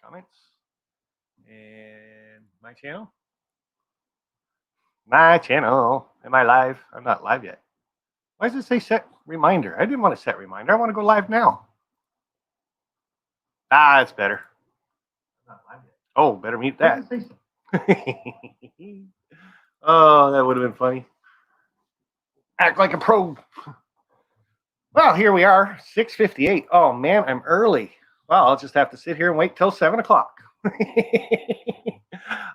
comments. And my channel. My channel. Am I live? I'm not live yet. Why does it say set reminder? I didn't want to set reminder. I want to go live now. Ah, it's better. I'm not live yet. Oh, better mute that. Oh, that would have been funny. Act like a pro. Well, here we are, 6:58. Oh, man, I'm early. Well, I'll just have to sit here and wait till 7 o'clock.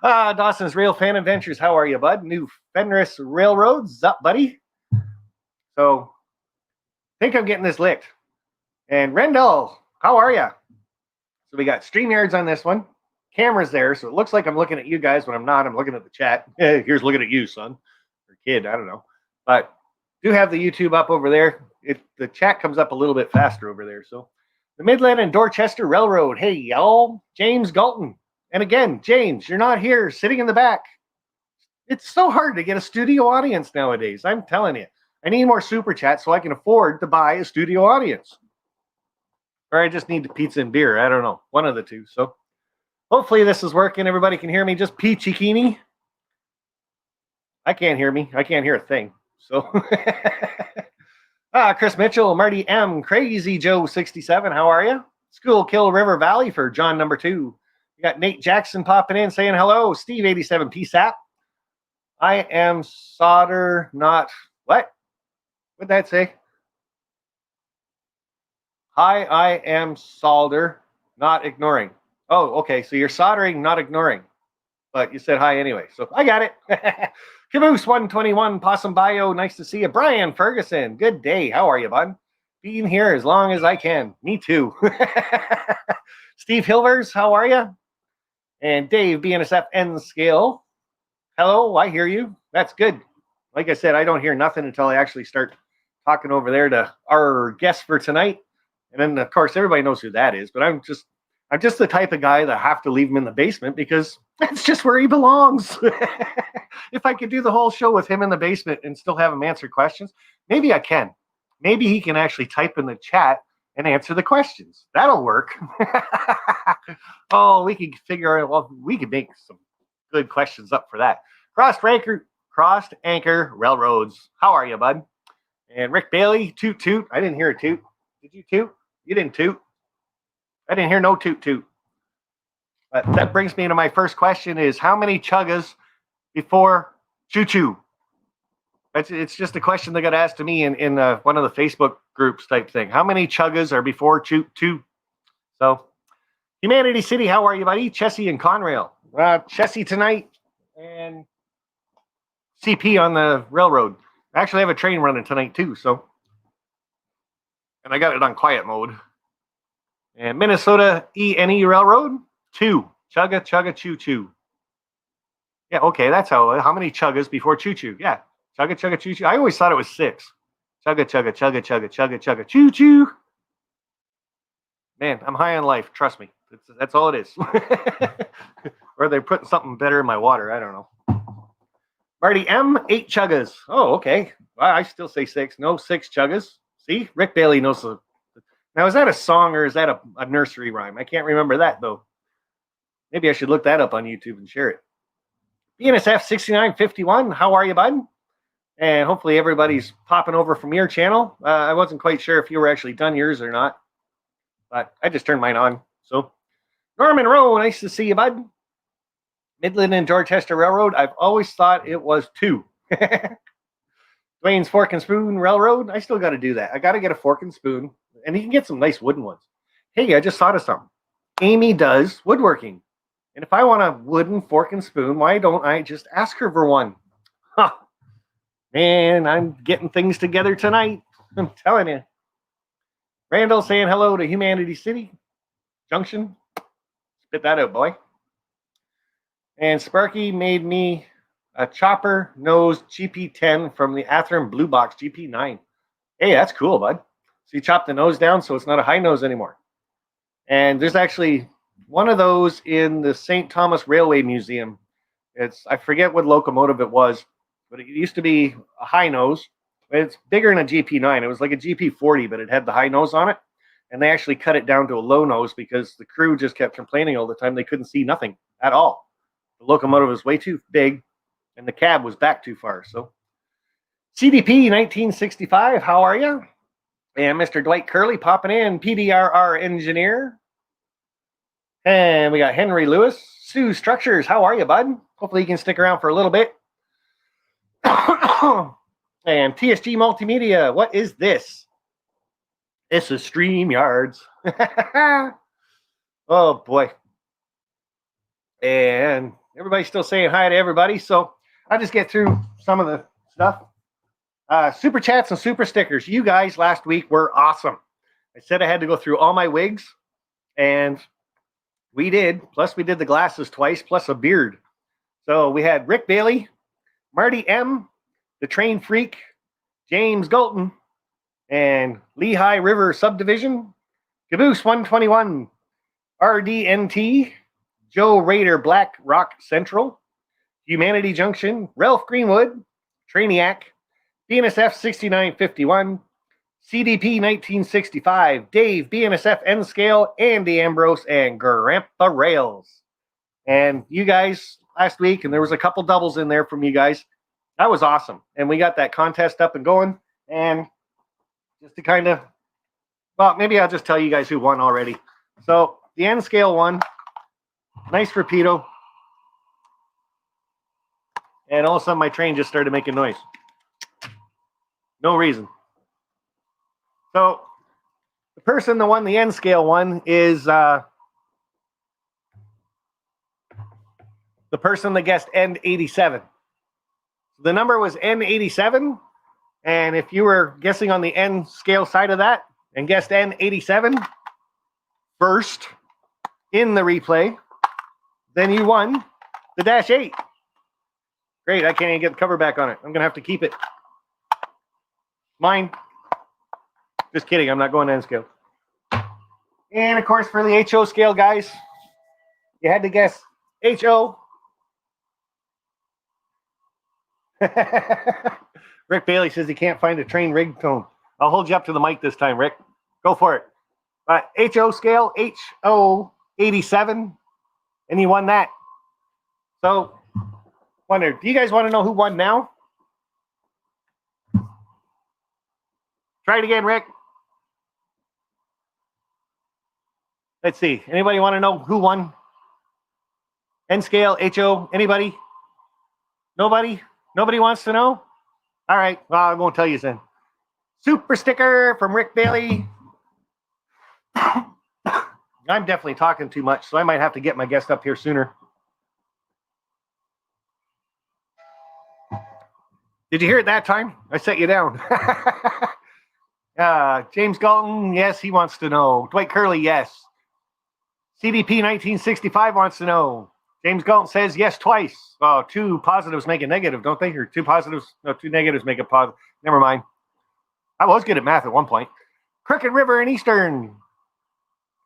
Dawson's Rail Fan Adventures. How are you, bud? New Fenris Railroads. Up, buddy? So, I think I'm getting this licked. And Rendell, how are you? So we got StreamYards on this one. Camera's there, so it looks like I'm looking at you guys when I'm not. I'm looking at the chat. Here's looking at you, son. Or kid, I don't know. But do have the YouTube up over there. The chat comes up a little bit faster over there. So the Midland and Dorchester Railroad. Hey, y'all. James Galton. And again, James, you're not here, sitting in the back. It's so hard to get a studio audience nowadays. I'm telling you. I need more super chats so I can afford to buy a studio audience. Or I just need the pizza and beer. I don't know. One of the two. So hopefully this is working. Everybody can hear me. Just Peachy Keeney. I can't hear me. I can't hear a thing. So Chris Mitchell, Marty M, Crazy Joe 67. How are you? School Kill River Valley for John number 2. You got Nate Jackson popping in saying hello. Steve 87 PSAP. I am solder, not what? What'd that say? Hi, I am solder, not ignoring. Oh, okay. So you're soldering, not ignoring. But you said hi anyway. So I got it. Caboose 121, Possum Bio. Nice to see you. Brian Ferguson. Good day. How are you, bud? Being here as long as I can. Me too. Steve Hilvers, how are you? And Dave, BNSF N Scale. Hello, I hear you. That's good. Like I said, I don't hear nothing until I actually start talking over there to our guest for tonight. And then, of course, everybody knows who that is. But I'm just the type of guy that I have to leave him in the basement because that's just where he belongs. If I could do the whole show with him in the basement and still have him answer questions, maybe I can. Maybe he can actually type in the chat and answer the questions. That'll work. Oh, we could figure out, well, we could make some good questions up for that. Crossed Anchor Railroads. How are you, bud? And Rick Bailey, toot toot. I didn't hear a toot. Did you toot? You didn't toot. I didn't hear no toot toot. But that brings me to my first question is how many chuggas before choo choo? It's just a question that got asked to me in one of the Facebook groups type thing. How many chuggas are before choo choo? So Humanity City, how are you, buddy? Chessie and Conrail. Chessie tonight and CP on the railroad. I actually have a train running tonight too, so. And I got it on quiet mode. And Minnesota ENE Railroad, 2. Chugga, chugga, choo choo. Yeah, okay, that's how many chuggas before choo choo. Yeah, chugga, chugga, choo choo. I always thought it was 6. Chugga, chugga, chugga, chugga, chugga, chugga, choo choo. Man, I'm high on life. Trust me. That's all it is. Or they're putting something better in my water. I don't know. Marty M, 8 chuggas. Oh, okay. Well, I still say 6. No, 6 chuggas. See, Rick Bailey knows the. Now, is that a song or is that a nursery rhyme? I can't remember that, though. Maybe I should look that up on YouTube and share it. BNSF 6951, how are you, bud? And hopefully everybody's popping over from your channel. I wasn't quite sure if you were actually done yours or not, but I just turned mine on. So, Norman Rowe, nice to see you, bud. Midland and Dorchester Railroad, I've always thought it was 2. Dwayne's Fork and Spoon Railroad, I still got to do that. I got to get a fork and spoon. And you can get some nice wooden ones. Hey, I just thought of something. Amy does woodworking. And if I want a wooden fork and spoon, why don't I just ask her for one? Huh. Man, I'm getting things together tonight. I'm telling you. Randall saying hello to Humanity City Junction. Spit that out, boy. And Sparky made me a chopper nose GP10 from the Athearn Blue Box GP9. Hey, that's cool, bud. So you chop the nose down so it's not a high nose anymore. And there's actually one of those in the St. Thomas Railway Museum. I forget what locomotive it was, but it used to be a high nose. It's bigger than a GP9. It was like a GP40, but it had the high nose on it. and they actually cut it down to a low nose because the crew just kept complaining all the time. They couldn't see nothing at all. The locomotive was way too big, and the cab was back too far. So CDP 1965, how are you? And Mr. Dwight Curley popping in, PDRR engineer. And we got Henry Lewis. Sue Structures, how are you, bud? Hopefully you can stick around for a little bit. And TSG Multimedia, what is this? It's a StreamYards. Oh, boy. And everybody's still saying hi to everybody, so I'll just get through some of the stuff. Super chats and super stickers. You guys last week were awesome. I said I had to go through all my wigs, and we did. Plus, we did the glasses twice, plus a beard. So we had Rick Bailey, Marty M., the Train Freak, James Galton, and Lehigh River Subdivision, Caboose 121, RDNT, Joe Raider Black Rock Central, Humanity Junction, Ralph Greenwood, Trainiac, BNSF 6951, CDP 1965, Dave, BNSF N Scale, Andy Ambrose, and Grandpa Rails. And you guys last week, and there was a couple doubles in there from you guys. That was awesome. And we got that contest up and going. And just to kind of, well, maybe I'll just tell you guys who won already. So the N Scale won. Nice Rapido. And all of a sudden my train just started making noise. No reason. So the person that won the N Scale one is the person that guessed N87. The number was N87, and if you were guessing on the N Scale side of that and guessed N87 first in the replay, then you won the Dash 8. Great, I can't even get the cover back on it. I'm going to have to keep it. Mine. Just kidding, I'm not going to N Scale. And of course, for the HO scale, guys, you had to guess HO. Rick Bailey says he can't find a train rig tone. I'll hold you up to the mic this time, Rick. Go for it. HO scale, HO 87, and he won that. So, wonder, do you guys want to know who won now? Try it again, Rick. Let's see. Anybody want to know who won? N scale, HO, anybody? Nobody? Nobody wants to know? All right. Well, I won't tell you then. Super sticker from Rick Bailey. I'm definitely talking too much, so I might have to get my guest up here sooner. Did you hear it that time? I set you down. James Galton, yes, he wants to know. Dwight Curley, yes. CDP 1965 wants to know. James Galton says yes twice. Oh, two positives make a negative, don't they? Or two positives, no, two negatives make a positive. Never mind. I was good at math at one point. Crooked River and Eastern.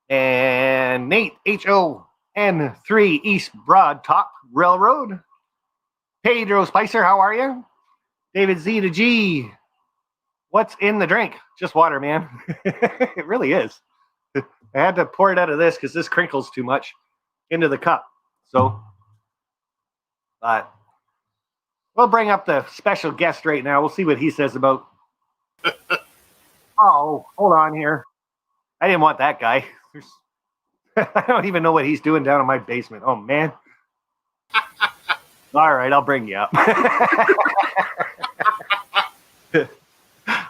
And Nate, HON3 East Broad Top Railroad. Pedro Spicer, how are you? David Z to G. What's in the drink? Just water, man. It really is. I had to pour it out of this because this crinkles too much into the cup. So, we'll bring up the special guest right now. We'll see what he says about. Oh, hold on here. I didn't want that guy. I don't even know what he's doing down in my basement. Oh, man. All right, I'll bring you up.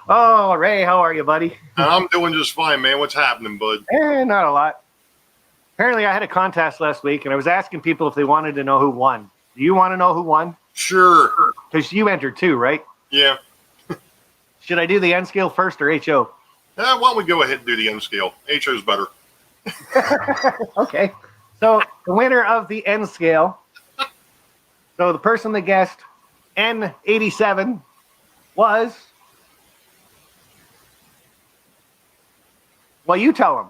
Oh, Ray, how are you, buddy? I'm doing just fine, man. What's happening, bud? Not a lot. Apparently, I had a contest last week, and I was asking people if they wanted to know who won. Do you want to know who won? Sure. Because you entered too, right? Yeah. Should I do the N scale first or HO? Why don't we go ahead and do the N scale? HO's better. Okay. So the winner of the N scale, so the person that guessed N87 was, well, you tell him.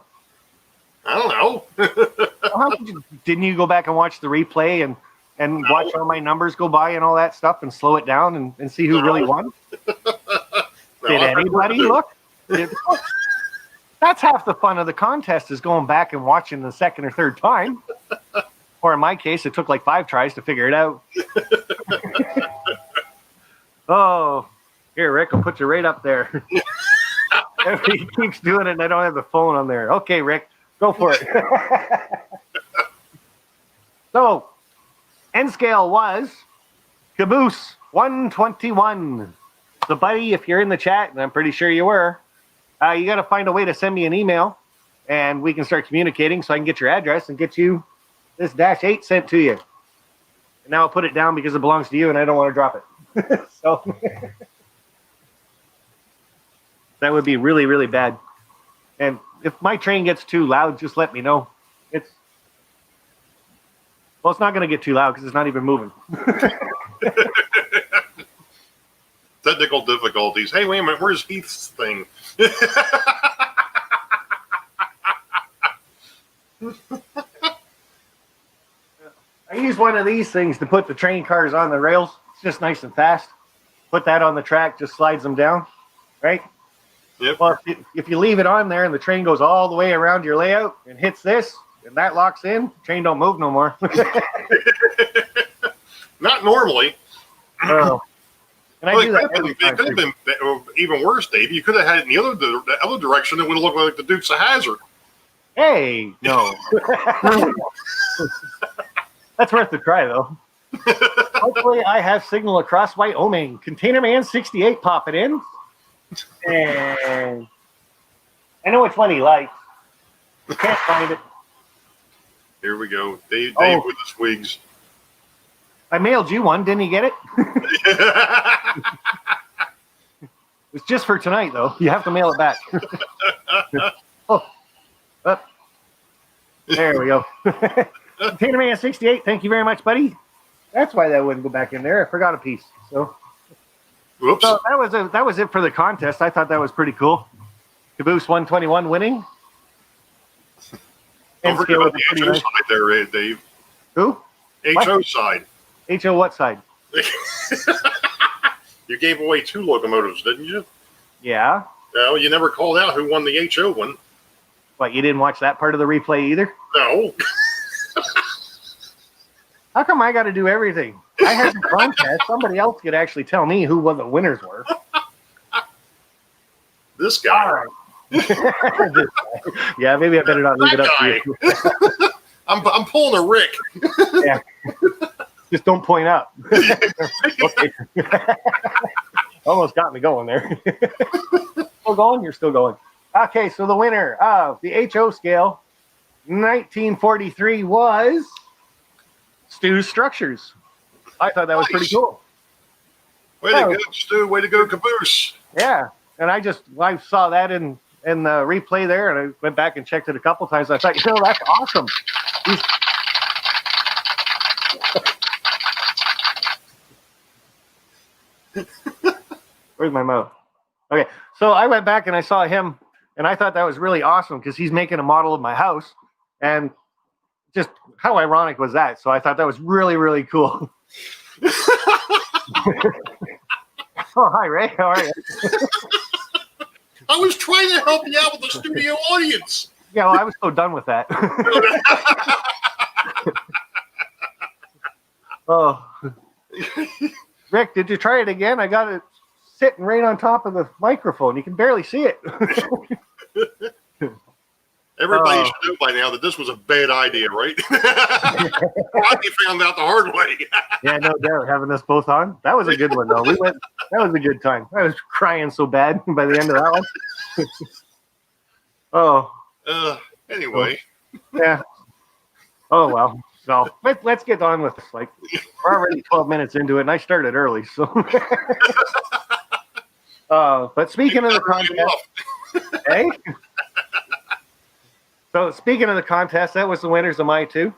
I don't know. Didn't you go back and watch the replay and watch all my numbers go by and all that stuff and slow it down and see who really won? Did anybody look? That's half the fun of the contest is going back and watching the second or third time. Or in my case, it took like 5 tries to figure it out. Oh, here, Rick, I'll put you right up there. He keeps doing it, and I don't have the phone on there. Okay, Rick, go for it. So, end scale was Caboose 121. So, buddy, if you're in the chat, and I'm pretty sure you were, you got to find a way to send me an email, and we can start communicating so I can get your address and get you this -8 sent to you. And now I'll put it down because it belongs to you, and I don't want to drop it. So that would be really, really bad. And if my train gets too loud, just let me know. It's not going to get too loud because it's not even moving. Technical difficulties. Hey, wait a minute. Where's Heath's thing? I use one of these things to put the train cars on the rails. It's just nice and fast. Put that on the track, just slides them down, right? Yep. Well, if you leave it on there and the train goes all the way around your layout and hits this, and that locks in, the train don't move no more. Not normally. Oh. And Well, I do that every it time. could have been even worse, Dave. You could have had it in the other direction. It would have looked like the Dukes of Hazzard. Hey, no. That's worth a try, though. Hopefully, I have signal across Wyoming. Container Man 68 popping in. And I know which one he likes. Can't find it. Here we go. Dave Oh. with his wigs. I mailed you one. Didn't you get it? It's just for tonight, though. You have to mail it back. Oh. There we go. Container Man 68, thank you very much, buddy. That's why that wouldn't go back in there. I forgot a piece. So Whoops. that was it for the contest. I thought that was pretty cool. Caboose 121 winning. Don't forget about the HO side there, Dave. Who? HO side. HO what side? You gave away 2 locomotives, didn't you? Yeah. No, you never called out who won the HO one. What, you didn't watch that part of the replay either? No. How come I got to do everything? I had the contest. Somebody else could actually tell me who the winners were. This guy. All right. Yeah, maybe I better not leave it up to you. I'm pulling a Rick. Yeah. Just don't point up. Okay. Almost got me going there. Still going? You're still going. Okay, so the winner of the HO scale, 1943, was Stu's Structures. I thought that was pretty cool. Way to go, Stu. Way to go, Caboose. Yeah, and I saw that in the replay there, and I went back and checked it a couple times. I thought, that's awesome. Where's my mouth? Okay, so I went back and I saw him, and I thought that was really awesome because he's making a model of my house, and just how ironic was that? So I thought that was really, really cool. Oh, hi, Ray. How are you? I was trying to help you out with the studio audience. Yeah, well, I was so done with that. Oh. Rick, did you try it again? I got it sitting right on top of the microphone. You can barely see it. Everybody should know by now that this was a bad idea, right? Rodney found out the hard way. Yeah, no doubt. Having us both on. That was a good one, though. That was a good time. I was crying so bad by the end of that one. Oh. Anyway. Yeah. Oh, well. So let's get on with this. Like, we're already 12 minutes into it, and I started early. So, but speaking of the contest, hey. So speaking of the contest, that was the winners of my 2,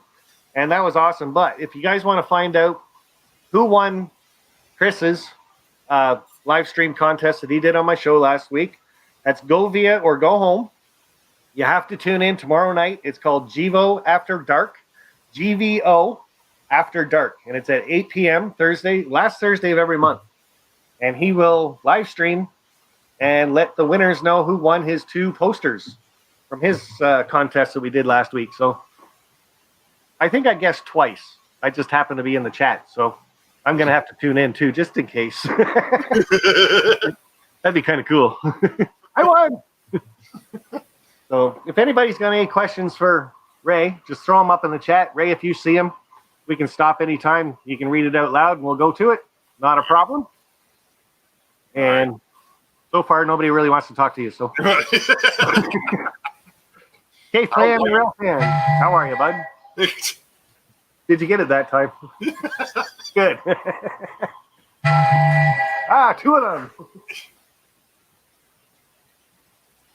and that was awesome. But if you guys want to find out who won Chris's live stream contest that he did on my show last week, that's Go Via or Go Home. You have to tune in tomorrow night. It's called GVO After Dark, GVO After Dark, and it's at 8 p.m. last Thursday of every month. And he will live stream and let the winners know who won his 2 posters. from his contest that we did last week. So I think I guessed twice. I just happened to be in the chat, so I'm gonna have to tune in too, just in case. That'd be kind of cool. I won. So if anybody's got any questions for Ray, just throw them up in the chat. Ray, if you see them, we can stop anytime. You can read it out loud, and we'll go to it. Not a problem. And so far, nobody really wants to talk to you. So, hey, Flam, real fan, how are you, bud? Did you get it that time? Good. Two of them.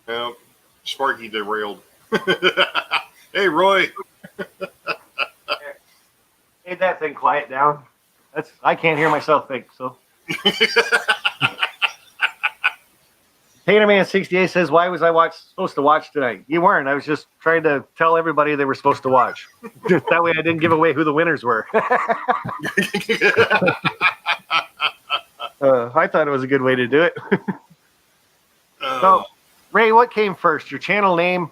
Well, Sparky derailed. Hey, Roy. Made that thing quiet down. I can't hear myself think, so. Painterman68 says, why was I supposed to watch tonight? You weren't. I was just trying to tell everybody they were supposed to watch. That way I didn't give away who the winners were. I thought it was a good way to do it. So, Ray, what came first? Your channel name?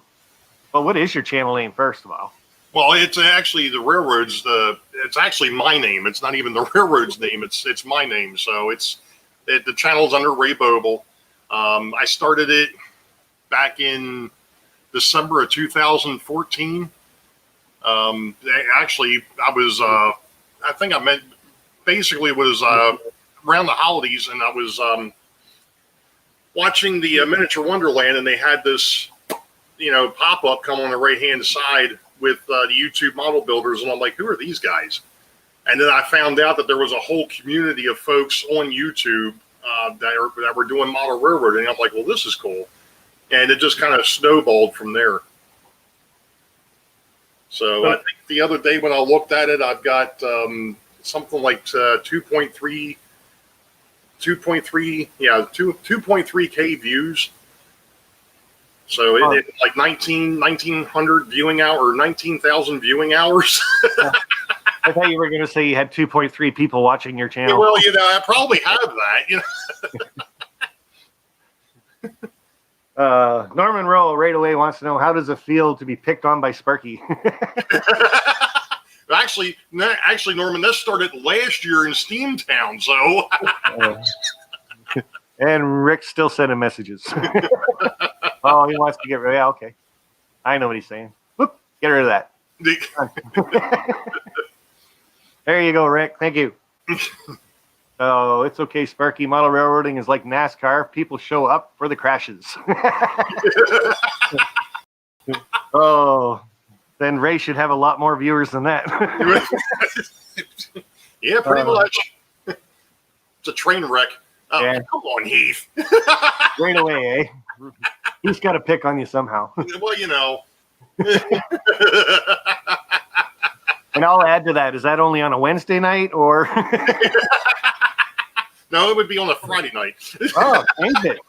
Well, what is your channel name, first of all? Well, it's actually the railroad's. It's actually my name. It's not even the railroad's name. It's my name. So the channel's under Ray Boebel. I started it back in December of 2014. Actually, I think I meant basically it was around the holidays, and I was watching the Miniature Wonderland, and they had this, pop up come on the right hand side with the YouTube model builders, and I'm like, who are these guys? And then I found out that there was a whole community of folks on YouTube that were doing model railroading. And I'm like, well, this is cool, and it just kind of snowballed from there. So I think the other day when I looked at it, I've got something like 2.3K views. So it like 1,900 viewing hour or 19,000 viewing hours. I thought you were going to say you had 2.3 people watching your channel. Well, I probably have that. Norman Rowe right away wants to know, how does it feel to be picked on by Sparky? Actually, Norman, this started last year in Steamtown, so. And Rick's still sending messages. Oh, he wants to get rid of. Yeah, okay. I know what he's saying. Whoop, get rid of that. There you go, Rick. Thank you. Oh, it's okay, Sparky. Model railroading is like NASCAR. People show up for the crashes. Oh, then Ray should have a lot more viewers than that. Yeah, pretty much. It's a train wreck. Oh, yeah. Come on, Heath. Right away, eh? He's got to pick on you somehow. Well, And I'll add to that. Is that only on a Wednesday night or? No, it would be on a Friday night. Oh, ain't it?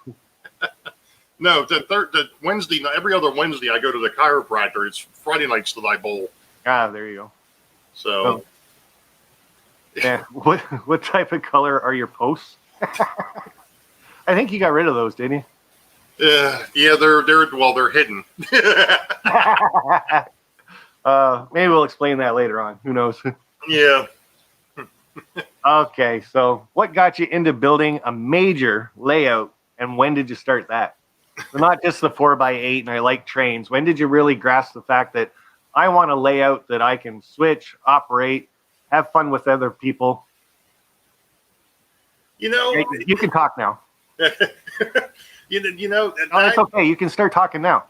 No, the Wednesday night, every other Wednesday I go to the chiropractor. It's Friday nights that I bowl. Ah, there you go. So, yeah. What type of color are your posts? I think you got rid of those, didn't you? Yeah, they're hidden. Maybe we'll explain that later on. Who knows? Yeah. Okay, so what got you into building a major layout, and when did you start that? So not just the 4x8, and I like trains. When did you really grasp the fact that I want a layout that I can switch, operate, have fun with other people? You can talk now. It's okay. You can start talking now.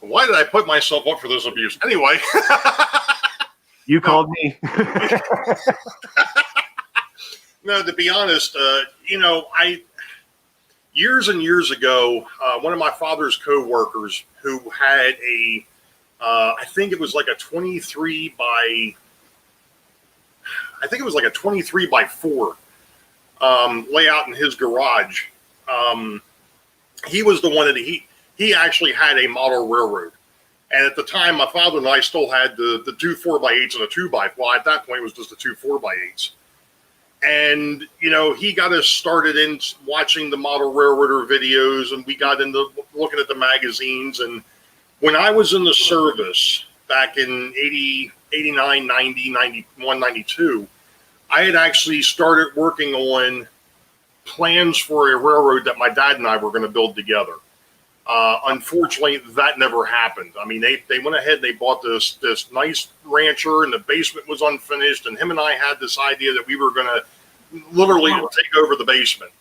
Why did I put myself up for this abuse? Anyway. You called me. No, to be honest, years and years ago, one of my father's co-workers who had I think it was like a 23 by 4 layout in his garage. He was the one that he actually had a model railroad. And at the time, my father and I still had the two 4x8s and a 2x. Well, at that point, it was just the two 4x8s. And, you know, he got us started in watching the model railroader videos, and we got into looking at the magazines. And when I was in the service back in 80, 89, 90, 91, 92, I had actually started working on plans for a railroad that my dad and I were going to build together. Unfortunately, that never happened. I mean, they went ahead and they bought this nice rancher, and the basement was unfinished. And him and I had this idea that we were going to literally take over the basement,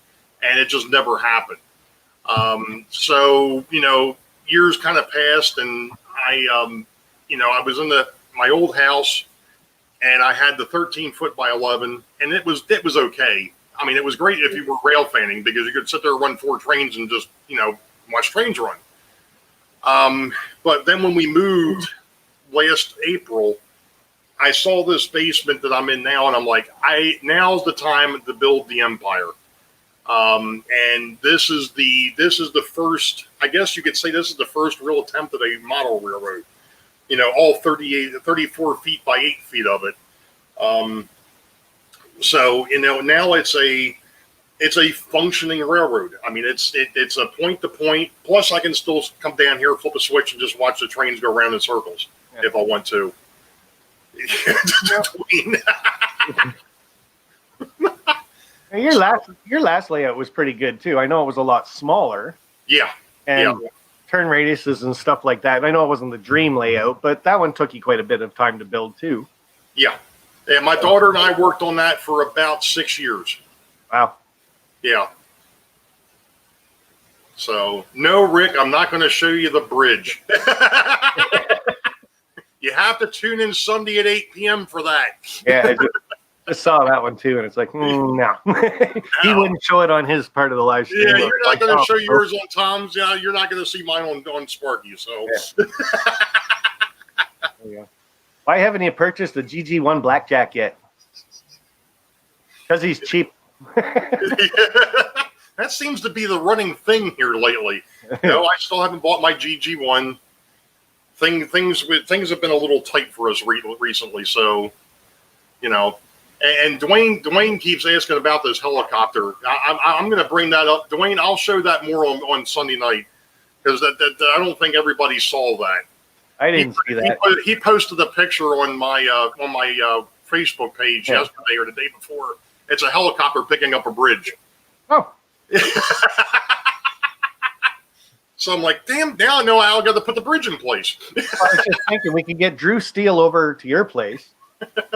and it just never happened. So, you know, years kind of passed, and I was in my old house, and I had the 13-foot by 11, and it was okay. I mean, it was great if you were rail fanning, because you could sit there and run 4 trains and just, you know, watch trains run. But then when we moved last April, I saw this basement that I'm in now, and I'm like, now's the time to build the empire. And this is the first, I guess you could say this is the first real attempt at a model railroad. You know, all 34 feet by 8 feet of it. So, you know, now it's a functioning railroad. I mean, it's a point to point. Plus, I can still come down here, flip a switch, and just watch the trains go around in circles if I want to. Your last layout was pretty good too. I know it was a lot smaller. Yeah. And turn radiuses and stuff like that. And I know it wasn't the dream layout, but that one took you quite a bit of time to build too. Yeah. And my daughter and I worked on that for about 6 years. Wow. Yeah. So, no, Rick, I'm not going to show you the bridge. You have to tune in Sunday at 8 p.m. for that. Yeah, I saw that one too, and it's like, no. He wouldn't show it on his part of the live stream. Yeah, you're not going to show yours on Tom's. Yeah, you're not going to see mine on Sparky. So, yeah. Why haven't you purchased the GG1 Blackjack yet? Because he's cheap. That seems to be the running thing here lately. No, I still haven't bought my GG1. Things have been a little tight for us recently, so you know. And Dwayne keeps asking about this helicopter. I'm going to bring that up, Dwayne. I'll show that more on Sunday night, because I don't think everybody saw that. I didn't see that. He posted a picture on my Facebook page yesterday or the day before. It's a helicopter picking up a bridge. Oh. So I'm like, damn, now I know I'll got to put the bridge in place. I was just thinking we could get Drew Steele over to your place,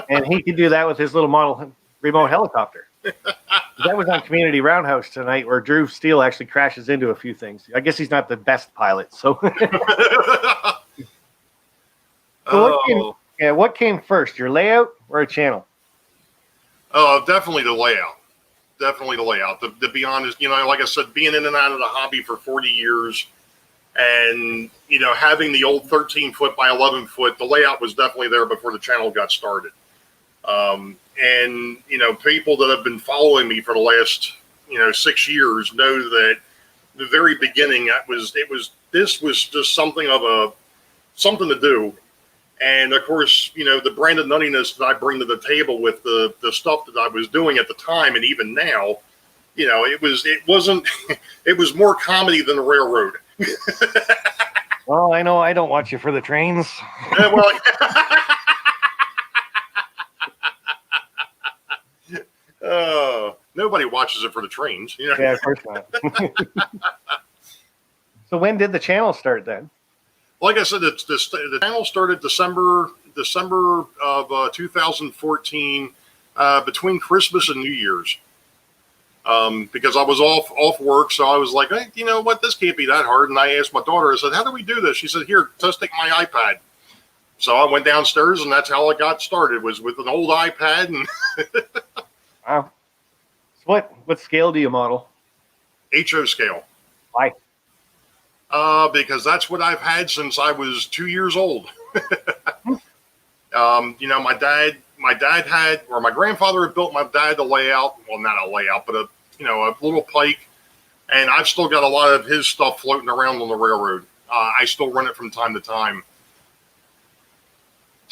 and he could do that with his little model remote helicopter. That was on Community Roundhouse tonight, where Drew Steele actually crashes into a few things. I guess he's not the best pilot, so. What came first, your layout or a channel? Oh, definitely the layout. Definitely the layout. To be honest, you know, like I said, being in and out of the hobby for 40 years, and you know, having the old 13-foot by 11-foot, the layout was definitely there before the channel got started. And you know, people that have been following me for the last 6 years know that the very beginning this was just something to do. And of course, you know, the brand of nuttiness that I bring to the table with the stuff that I was doing at the time, and even now, you know, it was more comedy than the railroad. Well, I know I don't watch you for the trains. Nobody watches it for the trains. You know? Yeah, of course not. So when did the channel start then? Like I said, the channel started December of 2014, between Christmas and New Year's, because I was off work. So I was like, hey, you know what? This can't be that hard. And I asked my daughter, I said, how do we do this? She said, here, just take my iPad. So I went downstairs, and that's how it got started, was with an old iPad. And wow. So what scale do you model? HO scale. Why? Because that's what I've had since I was 2 years old. You know, my grandfather had built my dad a layout. Well, not a layout, but a little pike. And I've still got a lot of his stuff floating around on the railroad. I still run it from time to time.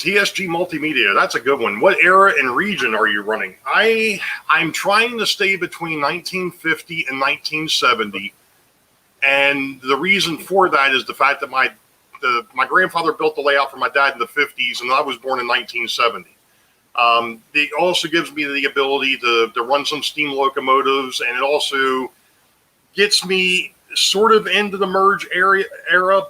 TSG Multimedia, that's a good one. What era and region are you running? I'm trying to stay between 1950 and 1970, and the reason for that is the fact that my grandfather built the layout for my dad in the 50s, and I was born in 1970. It also gives me the ability to run some steam locomotives, and it also gets me sort of into the merge era,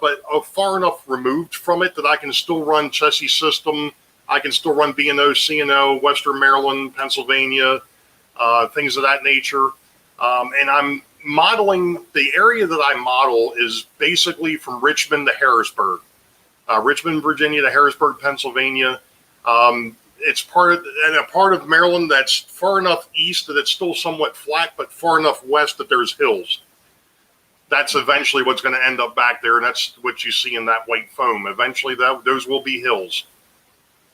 but far enough removed from it that I can still run chassis system. I can still run B&O, C&O, Western Maryland, Pennsylvania, things of that nature. And I'm modeling, the area that I model is basically from Richmond to Harrisburg. Richmond, Virginia to Harrisburg, Pennsylvania. It's a part of Maryland that's far enough east that it's still somewhat flat, but far enough west that there's hills. That's eventually what's going to end up back there, and that's what you see in that white foam. Eventually, those will be hills.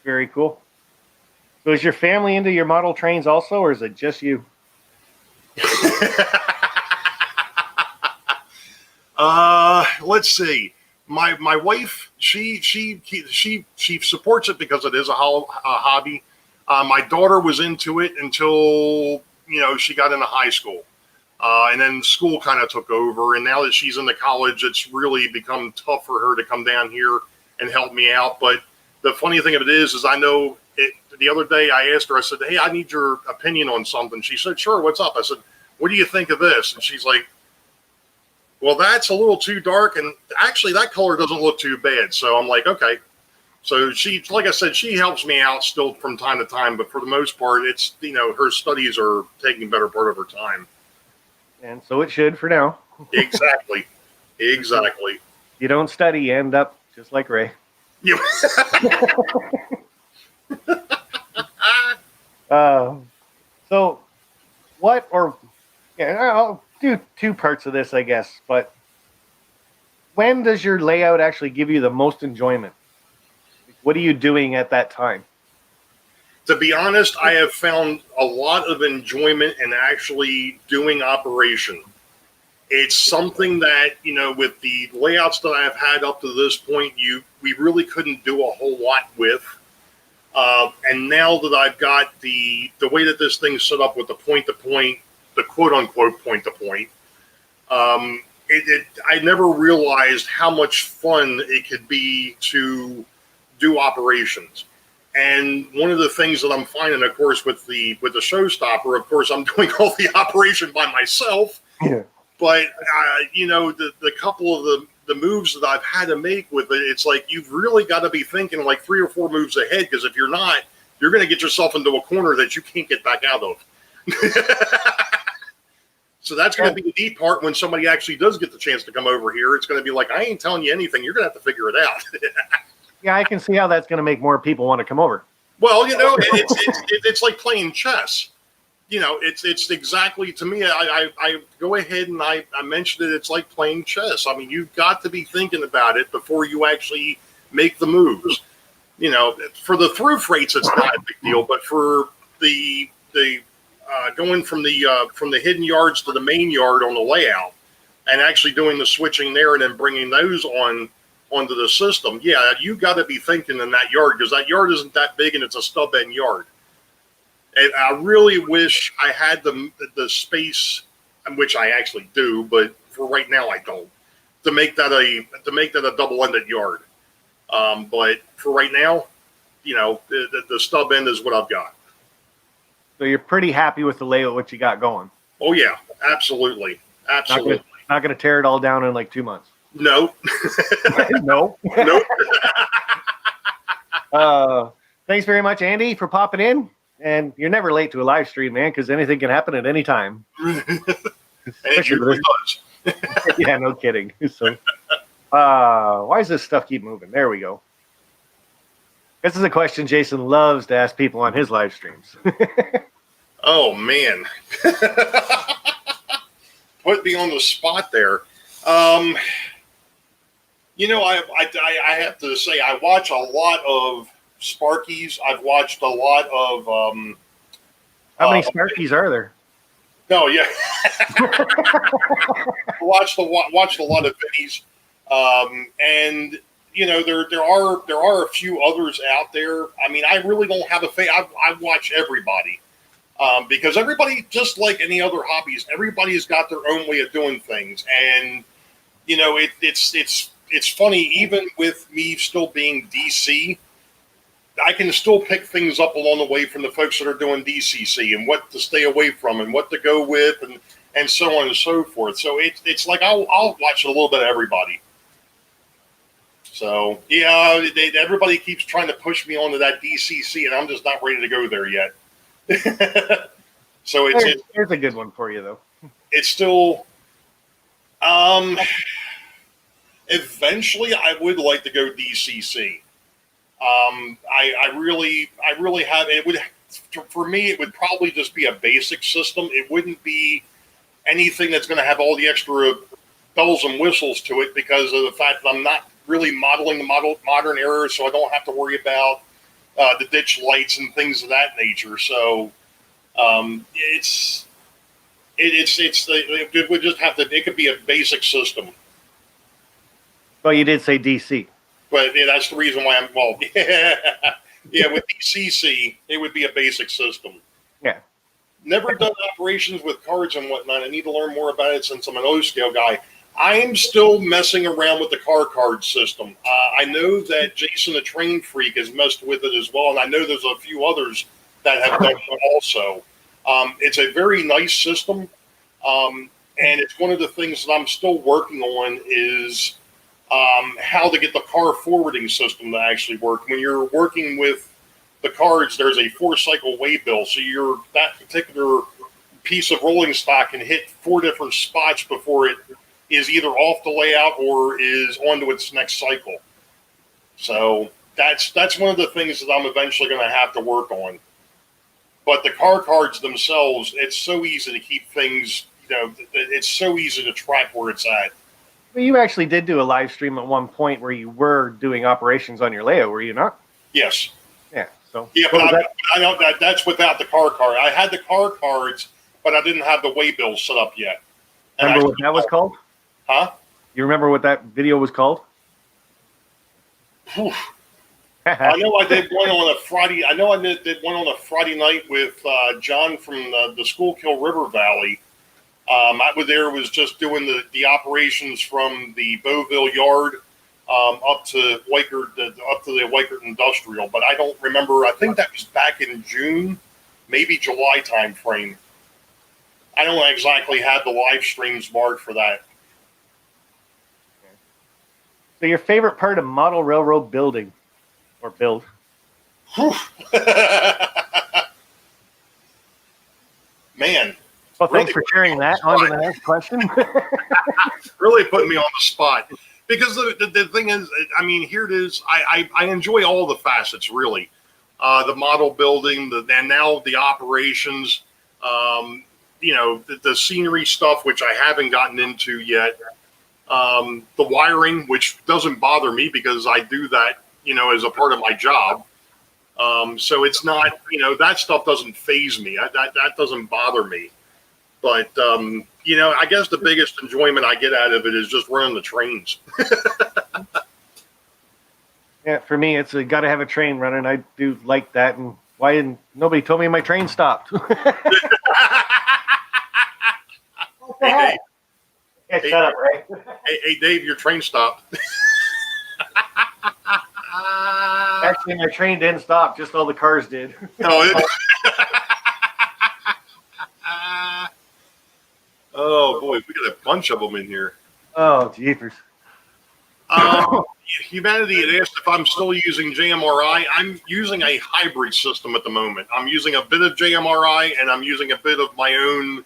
Very cool. So is your family into your model trains also, or is it just you? Let's see. My wife, she supports it because it is a hobby. My daughter was into it until she got into high school. And then school kind of took over, and now that she's into college, it's really become tough for her to come down here and help me out. But the funny thing of it is I know the other day I asked her, I said, hey, I need your opinion on something. She said, sure, what's up? I said, what do you think of this? And she's like, well, that's a little too dark, and actually that color doesn't look too bad. So I'm like, okay. So she, like I said, she helps me out still from time to time, but for the most part, it's, her studies are taking better part of her time. And so it should for now. Exactly. You don't study, you end up just like Ray. Yeah. So what, I'll do two parts of this, I guess, but when does your layout actually give you the most enjoyment? What are you doing at that time? To be honest, I have found a lot of enjoyment in actually doing operation. It's something that, with the layouts that I've had up to this point, we really couldn't do a whole lot with. And now that I've got the way that this thing's set up with the point-to-point, the quote-unquote point-to-point, I never realized how much fun it could be to do operations. And one of the things that I'm finding, of course, with the showstopper, of course, I'm doing all the operation by myself. Yeah. But the couple of the moves that I've had to make with it, it's like you've really got to be thinking like 3 or 4 moves ahead, because if you're not, you're going to get yourself into a corner that you can't get back out of. So that's going to be the deep part when somebody actually does get the chance to come over here. It's going to be like, I ain't telling you anything. You're going to have to figure it out. Yeah, I can see how that's going to make more people want to come over. Well, it's like playing chess. It's exactly, to me, I go ahead and I mentioned it. It's like playing chess. I mean, you've got to be thinking about it before you actually make the moves. For the through freights, it's not a big deal, but for the going from the hidden yards to the main yard on the layout and actually doing the switching there and then bringing those onto the system, yeah, you got to be thinking in that yard, because that yard isn't that big and it's a stub end yard. And I really wish I had the space, which I actually do, but for right now I don't, to make that a double-ended yard. But for right now, the stub end is what I've got. So you're pretty happy with the layout, what you got going? Oh yeah, absolutely. Not going to tear it all down in like 2 months. No. No. Nope. Thanks very much, Andy, for popping in. And you're never late to a live stream, man, because anything can happen at any time. And it usually does. Yeah, no kidding. So, why does this stuff keep moving? There we go. This is a question Jason loves to ask people on his live streams. Oh, man. Put me on the spot there. I have to say, I watch a lot of Sparkies. I've watched a lot of. How many Sparkies are there? No, yeah. Watched a lot of Vinnies, and there are a few others out there. I mean, I really don't have a I watch everybody because everybody, just like any other hobbies, everybody's got their own way of doing things, and it's funny. Even with me still being DC, I can still pick things up along the way from the folks that are doing DCC and what to stay away from and what to go with and so on and so forth. So it's like I'll watch a little bit of everybody. So yeah, everybody keeps trying to push me onto that DCC, and I'm just not ready to go there yet. So here's a good one for you though. It's still, eventually I would like to go DCC. I really have. It would, for me, it would probably just be a basic system. It wouldn't be anything that's going to have all the extra bells and whistles to it because of the fact that I'm not really modeling the modern era, so I don't have to worry about the ditch lights and things of that nature. So it would just have to. It could be a basic system. Well, you did say DC. But yeah, that's the reason why yeah, with DCC, it would be a basic system. Yeah. Never done operations with cards and whatnot. I need to learn more about it since I'm an O-scale guy. I'm still messing around with the card system. I know that Jason the Train Freak has messed with it as well, and I know there's a few others that have done it also. It's a very nice system, and it's one of the things that I'm still working on is how to get the car forwarding system to actually work. When you're working with the cards, there's a 4-cycle waybill, so that particular piece of rolling stock can hit 4 different spots before it is either off the layout or is onto its next cycle. So that's one of the things that I'm eventually going to have to work on. But the cards themselves, it's so easy to keep things, it's so easy to track where it's at. Well, you actually did do a live stream at one point where you were doing operations on your layout, were you not? Yes. Yeah. So yeah, but I know that's without the card. I had the cards, but I didn't have the waybills set up yet. Remember what that was called? Huh? You remember what that video was called? I know I did one on a Friday. I know I did one on a Friday night with John from the Schuylkill River Valley. I was just doing the operations from the Beauville yard up to the Weichert Industrial, but I don't remember. I think that was back in June, maybe July time frame. I don't exactly have the live streams marked for that. So your favorite part of model railroad building or build? Man. Well, thanks for sharing that. On to the next question. Really putting me on the spot. Because the thing is, I mean, here it is. I enjoy all the facets, really. The model building, and now the operations, the scenery stuff, which I haven't gotten into yet. The wiring, which doesn't bother me because I do that, as a part of my job. So it's not, that stuff doesn't faze me. That doesn't bother me. But, I guess the biggest enjoyment I get out of it is just running the trains. Yeah, for me, it's got to have a train running. I do like that. And why didn't nobody told me my train stopped? Hey, Shut up, Ray. Hey, Dave, your train stopped. Actually, my train didn't stop. Just all the cars did. Oh, boy, we got a bunch of them in here. Oh, jeepers. Humanity had asked if I'm still using JMRI. I'm using a hybrid system at the moment. I'm using a bit of JMRI, and I'm using a bit of my own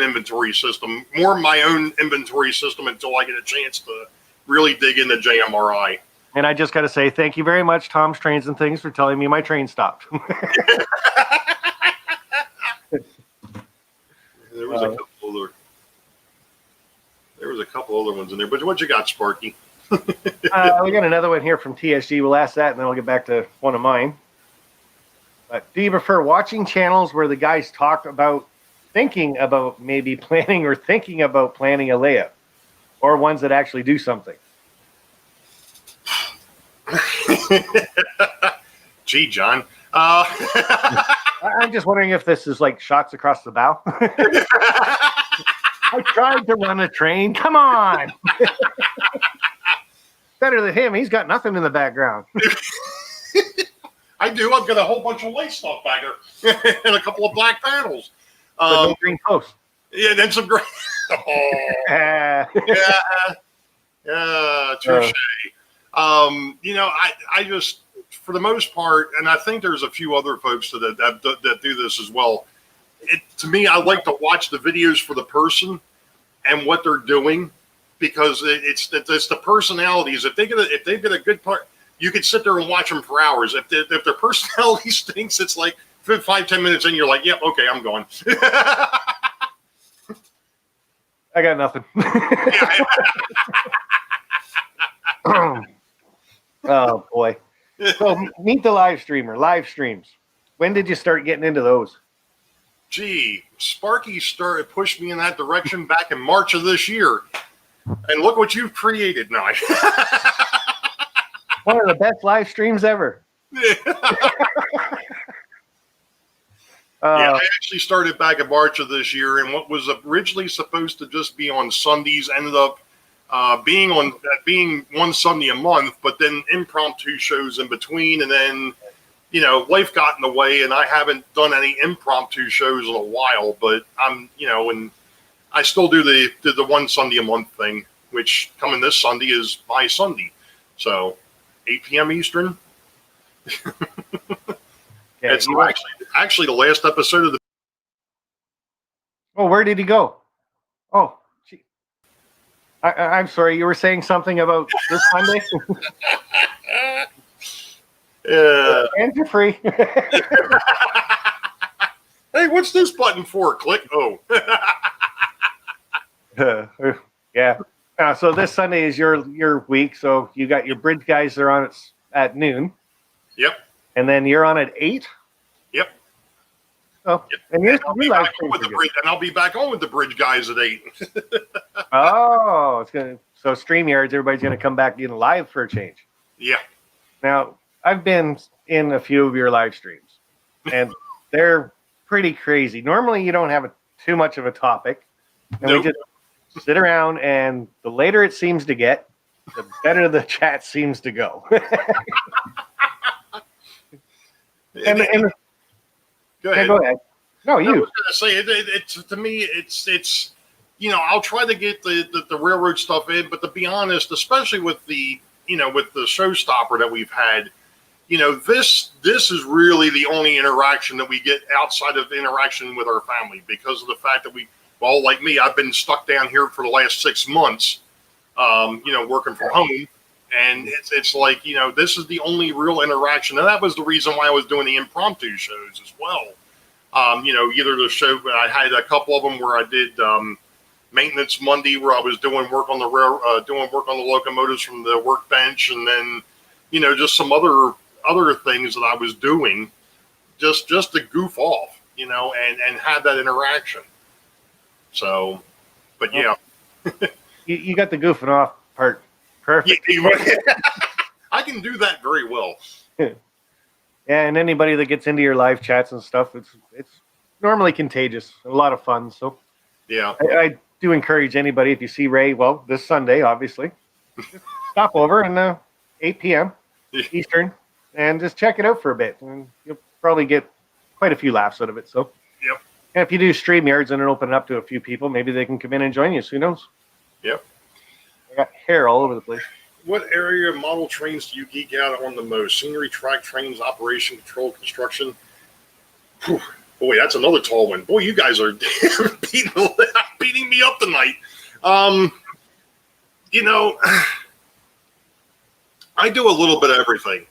inventory system. More my own inventory system until I get a chance to really dig into JMRI. And I just got to say thank you very much, Tom's Trains and Things, for telling me my train stopped. There was a couple other ones in there. But what you got, Sparky? We got another one here from TSG. We'll ask that, and then I'll get back to one of mine. But do you prefer watching channels where the guys talk about thinking about maybe planning or thinking about planning a layout, or ones that actually do something? Gee, John. I'm just wondering if this is like shots across the bow. I tried to run a train. Come on. Better than him. He's got nothing in the background. I do. I've got a whole bunch of white stuff back there and a couple of black panels. But no green posts. Yeah, then some green. Oh, yeah. Touche. I just, for the most part, and I think there's a few other folks that do this as well. To me, I like to watch the videos for the person and what they're doing, because it's the personalities. If they've got a good part, you could sit there and watch them for hours. If their personality stinks, it's like 5-10 minutes in, you're like, yep, okay, I'm going. I got nothing. Oh boy. So meet the live streamer. Live streams. When did you start getting into those? Gee, Sparky pushed me in that direction back in March of this year, and look what you've created now. One of the best live streams ever. Yeah, I actually started back in March of this year, and what was originally supposed to just be on Sundays ended up being one Sunday a month, but then impromptu shows in between, and then life got in the way, and I haven't done any impromptu shows in a while. But I'm and I still do the one Sunday a month thing, which coming this Sunday is my Sunday, so 8 p.m. Eastern. Yeah, it's actually the last episode of the. Oh, where did he go? Oh, gee. I'm sorry. You were saying something about this Sunday? Yeah. Hands are free. Hey, what's this button for? Click. Oh. Yeah. So this Sunday is your week. So you got your bridge guys are on at noon. Yep. And then you're on at 8. Yep. Oh, yep. And I'll be back on with the bridge, and I'll be back on with the bridge guys at 8. Oh, so StreamYards, everybody's gonna come back in live for a change. Yeah. Now, I've been in a few of your live streams, and they're pretty crazy. Normally, you don't have too much of a topic, and Nope. we just sit around, and the later it seems to get, the better the chat seems to go. and Go ahead. Go ahead. No, you. I was gonna say it's to me it's I'll try to get the railroad stuff in, but to be honest, especially with the with the showstopper that we've had, this is really the only interaction that we get outside of interaction with our family, because of the fact that like me, I've been stuck down here for the last 6 months, working from home. And it's like, this is the only real interaction. And that was the reason why I was doing the impromptu shows as well. Either the show, I had a couple of them where I did Maintenance Monday, where I was doing work on the locomotives from the workbench. And then, just some other things that I was doing just to goof off, and have that interaction. So, but yeah. You got the goofing off part perfect. I can do that very well. Yeah, and anybody that gets into your live chats and stuff, it's normally contagious, a lot of fun. So yeah, I do encourage anybody, if you see Ray, well, this Sunday, obviously, just stop over and 8 p.m. Eastern, and just check it out for a bit, and you'll probably get quite a few laughs out of it. So yep. And if you do StreamYards and open it up to a few people, maybe they can come in and join you. So who knows? Yep. I got hair all over the place. What area of model trains do you geek out on the most? Scenery, track trains, operation, control, construction? Whew. Boy, that's another tall one. Boy, you guys are beating me up tonight. I do a little bit of everything.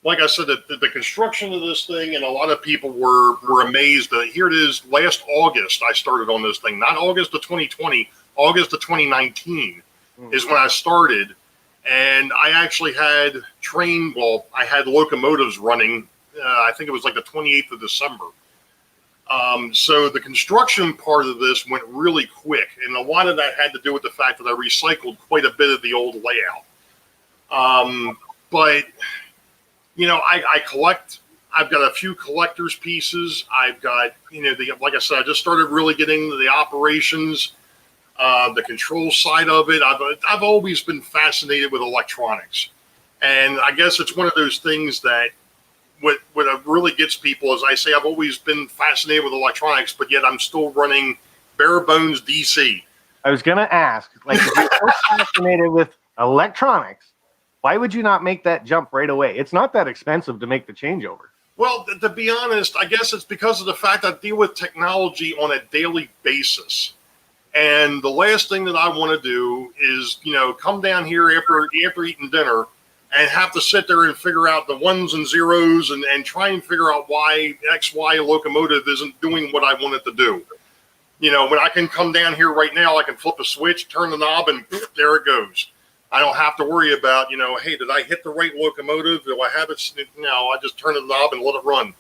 Like I said, the construction of this thing, and a lot of people were amazed that here it is. Last August, I started on this thing. Not August of 2020, August of 2019 is when I started. And I actually had I had locomotives running. I think it was like the 28th of December. So the construction part of this went really quick. And a lot of that had to do with the fact that I recycled quite a bit of the old layout. but I collect. I've got a few collector's pieces. I've got, like I said, I just started really getting into the operations, the control side of it. I've always been fascinated with electronics, and I guess it's one of those things that what really gets people is I say I've always been fascinated with electronics, but yet I'm still running bare bones DC. I was going to ask, like, if you're so fascinated with electronics, why would you not make that jump right away? It's not that expensive to make the changeover. Well, to be honest, I guess it's because of the fact I deal with technology on a daily basis. And the last thing that I want to do is, come down here after eating dinner and have to sit there and figure out the ones and zeros and try and figure out why XY locomotive isn't doing what I want it to do. When I can come down here right now, I can flip a switch, turn the knob, and there it goes. I don't have to worry about, hey, did I hit the right locomotive? Do I have it? No, I just turn the knob and let it run.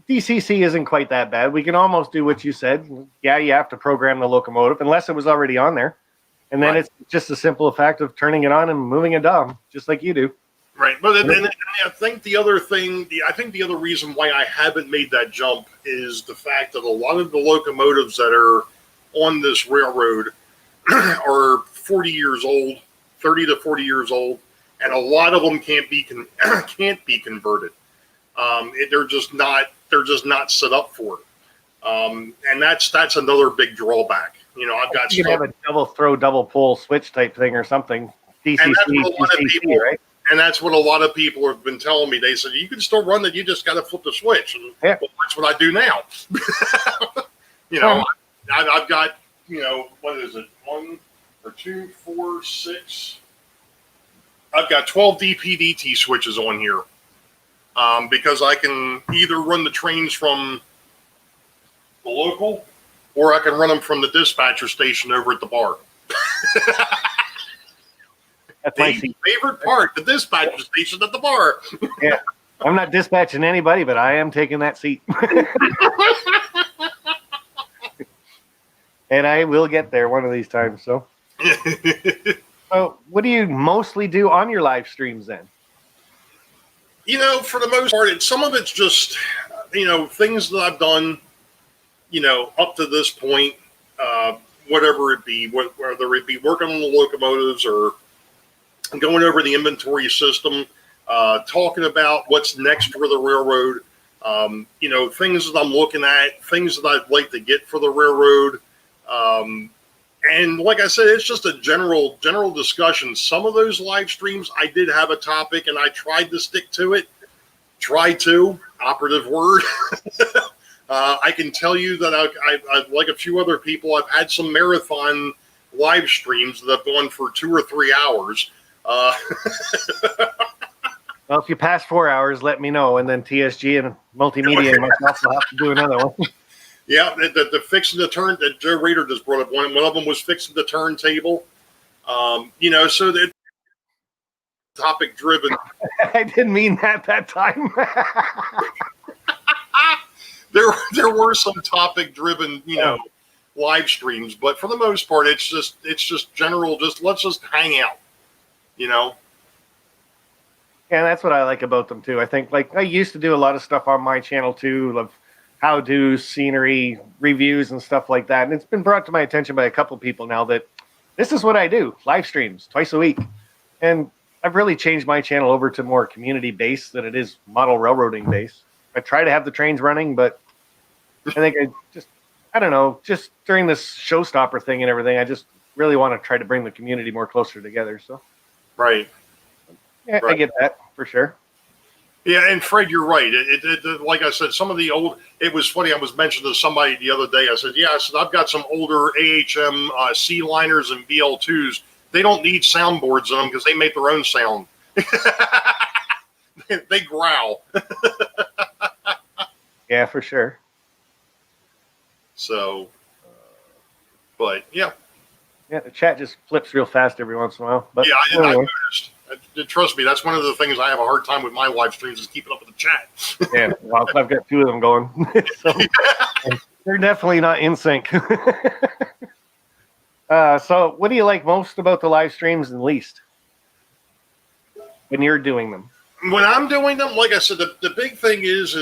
DCC isn't quite that bad. We can almost do what you said. Yeah, you have to program the locomotive, unless it was already on there. And then It's just a simple fact of turning it on and moving a knob, just like you do. Right. But and I think the other reason why I haven't made that jump is the fact that a lot of the locomotives that are on this railroad are 40 years old, 30 to 40 years old, and a lot of them can't be converted. They're just not set up for it. And that's another big drawback. I've got you can have a double pull switch type thing or something. DCC, right? And that's what a lot of people have been telling me. They said, you can still run it. You just got to flip the switch. And well, that's what I do now. I've got, what is it? 1 or 2, 4, 6. I've got 12 DPDT switches on here because I can either run the trains from the local or I can run them from the dispatcher station over at the bar. That's my favorite part, the dispatcher station at the bar. Yeah, I'm not dispatching anybody, but I am taking that seat. And I will get there one of these times. So, what do you mostly do on your live streams then? For the most part, some of it's just, things that I've done, up to this point, whatever it be, whether it be working on the locomotives or going over the inventory system, talking about what's next for the railroad, things that I'm looking at, things that I'd like to get for the railroad. And like I said, it's just a general discussion. Some of those live streams, I did have a topic and I tried to stick to it. Operative word. I can tell you that I like a few other people, I've had some marathon live streams that have gone for 2 or 3 hours. Well, if you pass 4 hours, let me know, and then TSG and multimedia and myself will have to do another one. Yeah, the fixing the turn that Joe Rader just brought up. One of them was fixing the turntable. So that topic driven. I didn't mean that time. There were some topic driven, live streams, but for the most part, it's just general. Just let's just hang out. Yeah, that's what I like about them too. I think, like, I used to do a lot of stuff on my channel too, of how-to scenery reviews and stuff like that. And it's been brought to my attention by a couple people now that this is what I do, live streams twice a week. And I've really changed my channel over to more community-based than it is model railroading based. I try to have the trains running, but I think I don't know, just during this showstopper thing and everything, I just really want to try to bring the community more closer together. So, right. Yeah, right. I get that for sure. Yeah, and Fred, you're right. It like I said, some of the old. It was funny. I was mentioning to somebody the other day. I said, I've got some older AHM C liners and BL2s. They don't need soundboards on them because they make their own sound. They growl. Yeah, for sure. So, but yeah. Yeah, the chat just flips real fast every once in a while. But yeah, anyway. I noticed. Trust me, that's one of the things I have a hard time with my live streams is keeping up with the chat. Yeah, well, I've got 2 of them going. So they're definitely not in sync. So what do you like most about the live streams and least? when you're doing them? When I'm doing them, like I said, the big thing is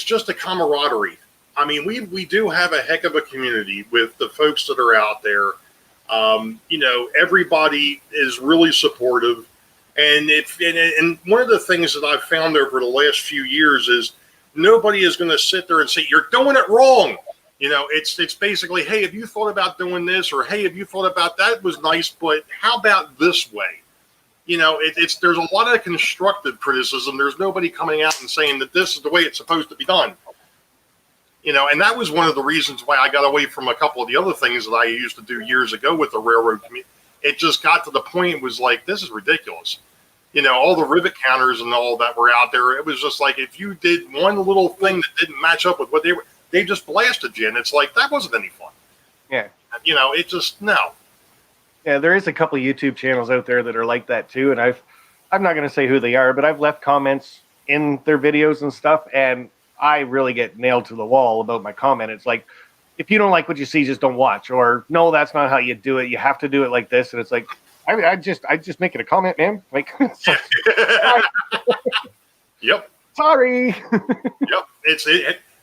just a camaraderie. I mean, we do have a heck of a community with the folks that are out there. Everybody is really supportive. And and one of the things that I've found over the last few years is nobody is going to sit there and say, you're doing it wrong. It's basically, hey, have you thought about doing this? Or, hey, have you thought about that? It was nice, but how about this way? There's a lot of constructive criticism. There's nobody coming out and saying that this is the way it's supposed to be done. And that was one of the reasons why I got away from a couple of the other things that I used to do years ago with the railroad community. It just got to the point, it was like, this is ridiculous. All the rivet counters and all that were out there. It was just like, if you did one little thing that didn't match up with what they just blasted you. And it's like, that wasn't any fun. Yeah. It just, no. Yeah, there is a couple of YouTube channels out there that are like that too. And I'm not going to say who they are, but I've left comments in their videos and stuff. And I really get nailed to the wall about my comment. It's like, if you don't like what you see, just don't watch. Or no, that's not how you do it. You have to do it like this. And it's like, I just make it a comment, man. Like, yep. Sorry. Yep.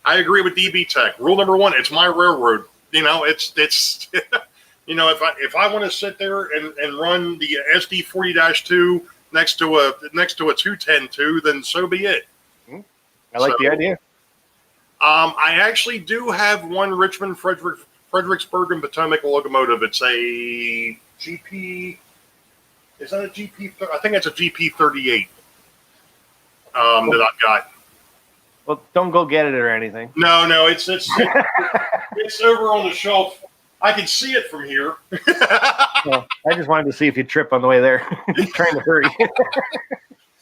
I agree with DB Tech. Rule number one: it's my railroad. It's if I want to sit there and run the SD 40-2 next to a 210-2, then so be it. I like the idea. I actually do have one Richmond Fredericksburg and Potomac locomotive. It's a GP. Is that a GP? I think it's a GP 38 that I've got. Well, don't go get it or anything. No, it's over on the shelf. I can see it from here. Well, I just wanted to see if you'd trip on the way there. Trying to hurry.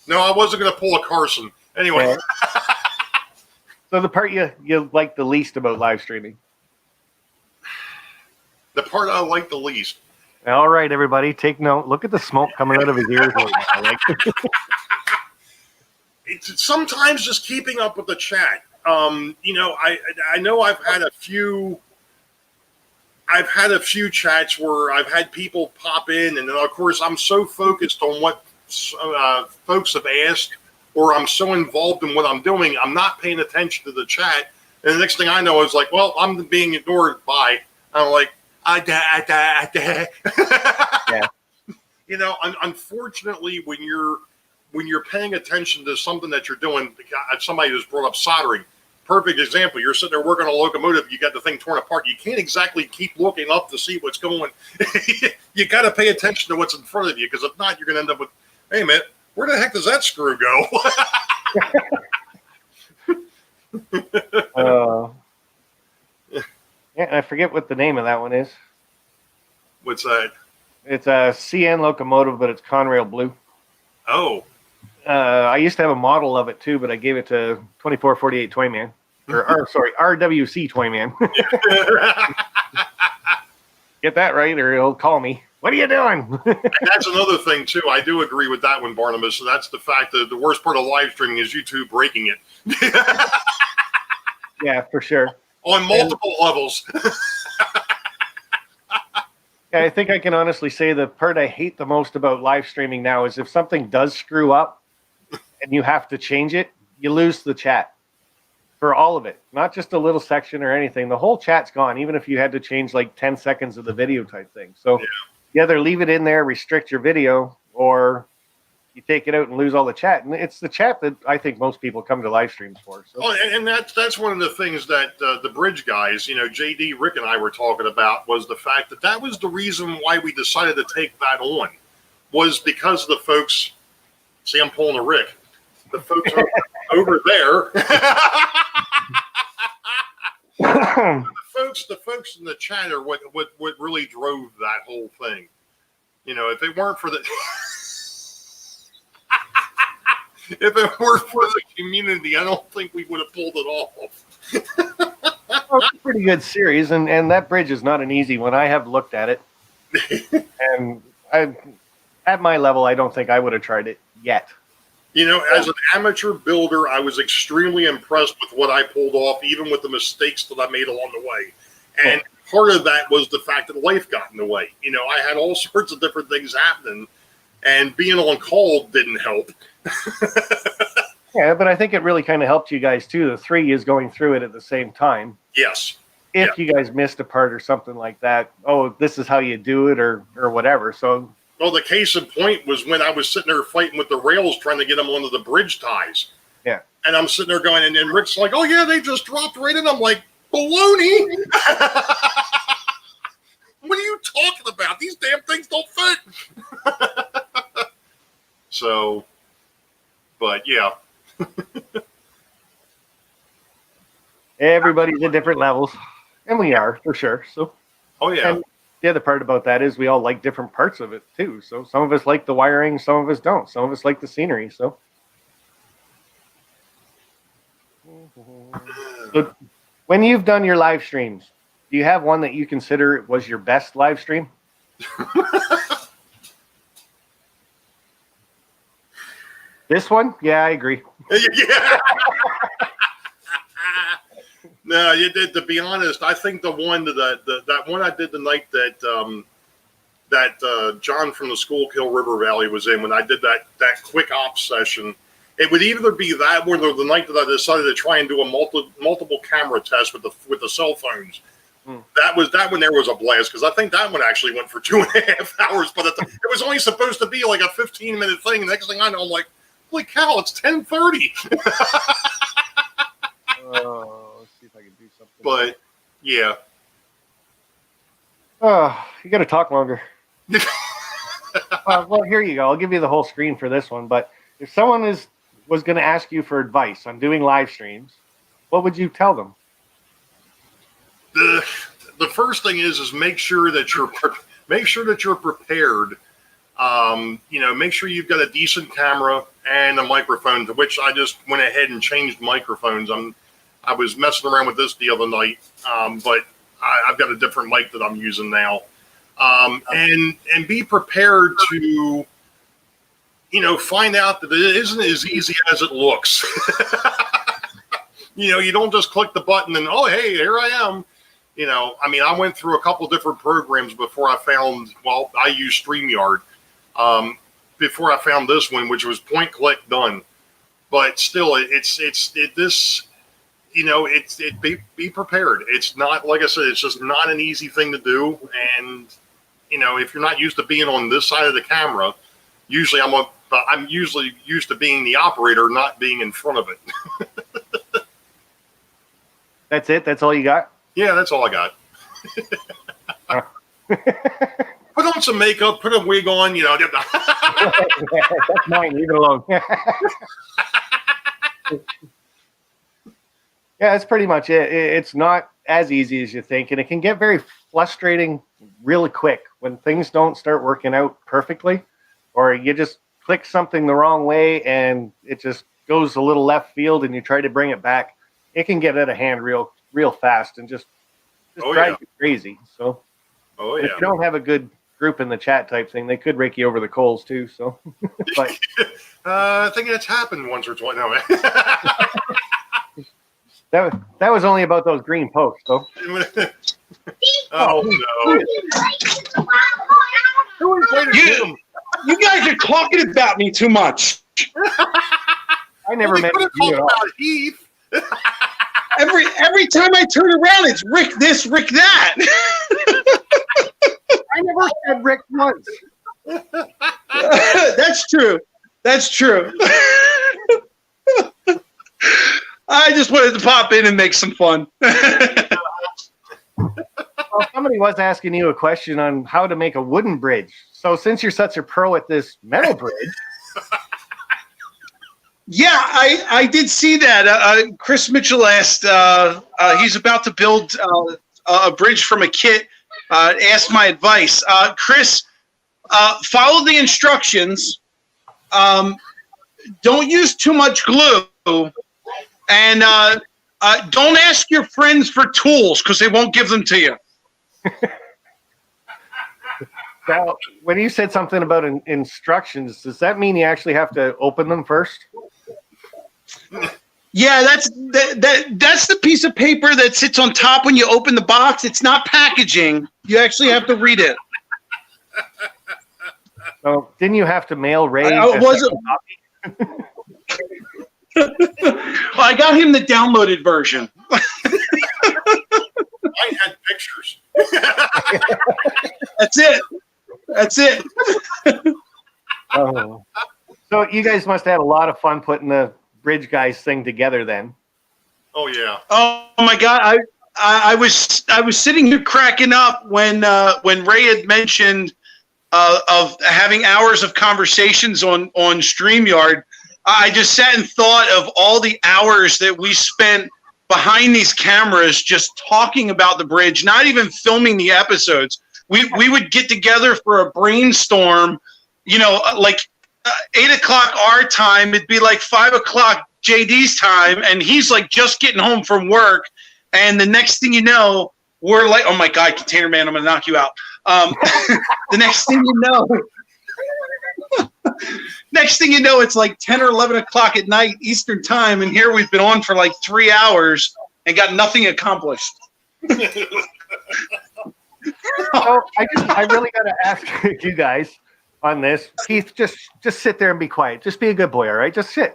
No, I wasn't going to pull a Carson. Anyway. Yeah. So the part you like the least about live streaming? The part I like the least. All right, everybody, take note. Look at the smoke coming out of his ears. It's sometimes just keeping up with the chat. I know I've had a few chats where I've had people pop in, and then of course I'm so focused on what folks have asked, or I'm so involved in what I'm doing, I'm not paying attention to the chat. And the next thing I know, it's like, well, I'm being ignored by. I'm like, yeah. Unfortunately, when you're paying attention to something that you're doing, somebody just brought up soldering. Perfect example. You're sitting there working on a locomotive. You got the thing torn apart. You can't exactly keep looking up to see what's going. You got to pay attention to what's in front of you, because if not, you're going to end up with, hey, man, where the heck does that screw go? Yeah, I forget what the name of that one is. What's that? It's a CN locomotive, but it's Conrail Blue. Oh. I used to have a model of it too, but I gave it to 2448 Toyman. RWC Toyman. Get that right, or he'll call me. What are you doing? And that's another thing too. I do agree with that one, Barnabas. So that's the fact that the worst part of live streaming is YouTube breaking it. Yeah, for sure. On multiple levels. Yeah, I think I can honestly say the part I hate the most about live streaming now is if something does screw up and you have to change it, you lose the chat for all of it. Not just a little section or anything. The whole chat's gone, even if you had to change like 10 seconds of the video type thing. So you either leave it in there, restrict your video, or you take it out and lose all the chat. And it's the chat that I think most people come to live streams for. So. Oh, and that's one of the things that the bridge guys, JD, Rick, and I were talking about, was the fact that was the reason why we decided to take that on, was because of the folks. See, I'm pulling a Rick. The folks over there. The folks in the chat are what really drove that whole thing. If it weren't for the if it weren't for the community, I don't think we would have pulled it off. Well, it's a pretty good series, and that bridge is not an easy one. I have looked at it, and at my level, I don't think I would have tried it yet. As an amateur builder, I was extremely impressed with what I pulled off, even with the mistakes that I made along the way. And part of that was the fact that life got in the way. I had all sorts of different things happening. and being on call didn't help. Yeah, but I think it really kind of helped you guys too. The three is going through it at the same time. Yes. If you guys missed a part or something like that, oh, this is how you do it, or whatever. So, well, the case in point was when I was sitting there fighting with the rails, trying to get them onto the bridge ties. Yeah. And I'm sitting there going, and Rick's like, "Oh yeah, they just dropped right in." I'm like, "Baloney! What are you talking about? These damn things don't fit." So, but yeah. Everybody's at different levels, and we are for sure. So, Oh yeah. and the other part about that is we all like different parts of it too. So some of us like the wiring, some of us don't. Some of us like the scenery. So when you've done your live streams, do you have one that you consider was your best live stream? This one? Yeah, I agree. Yeah. No, you did. To be honest, I think the one that one I did the night that John from the Schuylkill River Valley was in, when I did that quick ops session, it would either be that one or the night that I decided to try and do a multiple camera test with the cell phones. That one there was a blast, because I think that one actually went for 2.5 hours, but it was only supposed to be like a 15-minute thing. The next thing I know, I'm like, holy cow, it's 10:30. Let's see if I can do something. But yeah. Oh, you got to talk longer. Well, here you go. I'll give you the whole screen for this one. But if someone was going to ask you for advice on doing live streams, what would you tell them? The first thing is make sure that you're prepared. Make sure you've got a decent camera and a microphone, to which I just went ahead and changed microphones. I was messing around with this the other night, but I've got a different mic that I'm using now. And be prepared to, find out that it isn't as easy as it looks. You don't just click the button and, oh, hey, here I am. I went through a couple different programs before I found, I use StreamYard, before I found this one, which was point, click, done. But still, be prepared. It's not, like I said, it's just not an easy thing to do. And, if you're not used to being on this side of the camera, usually I'm usually used to being the operator, not being in front of it. That's it? That's all you got? Yeah, that's all I got. Put on some makeup, put a wig on, That's mine, leave it alone. Yeah, that's pretty much it. It's not as easy as you think, and it can get very frustrating really quick when things don't start working out perfectly, or you just click something the wrong way and it just goes a little left field and you try to bring it back. It can get out of hand real fast and just drive you crazy. So if you don't have a good group in the chat type thing, they could rake you over the coals too. So but I think that's happened once or twice. No. That was only about those green posts, though. Oh no! You guys are talking about me too much. I never meant to talk about Heath. Every time I turn around, it's Rick this, Rick that. I never said Rick once. That's true. That's true. I just wanted to pop in and make some fun. Well, somebody was asking you a question on how to make a wooden bridge. So since you're such a pro at this metal bridge. Yeah, I did see that. Chris Mitchell asked, he's about to build a bridge from a kit. Asked my advice. Chris, follow the instructions. Don't use too much glue. And don't ask your friends for tools, because they won't give them to you. Now, when you said something about instructions, does that mean you actually have to open them first? Yeah, that's the piece of paper that sits on top when you open the box. It's not packaging. You actually have to read it. So didn't you have to mail Ray? Well, I got him the downloaded version. I had pictures. That's it. Oh. So you guys must have had a lot of fun putting the Bridge Guys thing together then. Oh yeah. Oh my God, I was sitting here cracking up when Ray had mentioned of having hours of conversations on StreamYard. I just sat and thought of all the hours that we spent behind these cameras just talking about the bridge, not even filming the episodes. We would get together for a brainstorm, like 8 o'clock our time. It'd be like 5 o'clock JD's time, and he's like just getting home from work. And the next thing you know, we're like, oh my God, Container Man, I'm going to knock you out. The next thing you know, it's like 10 or 11 o'clock at night Eastern time, and here we've been on for like 3 hours and got nothing accomplished. So I really got to ask you guys on this. Keith, just sit there and be quiet. Just be a good boy, all right? Just sit.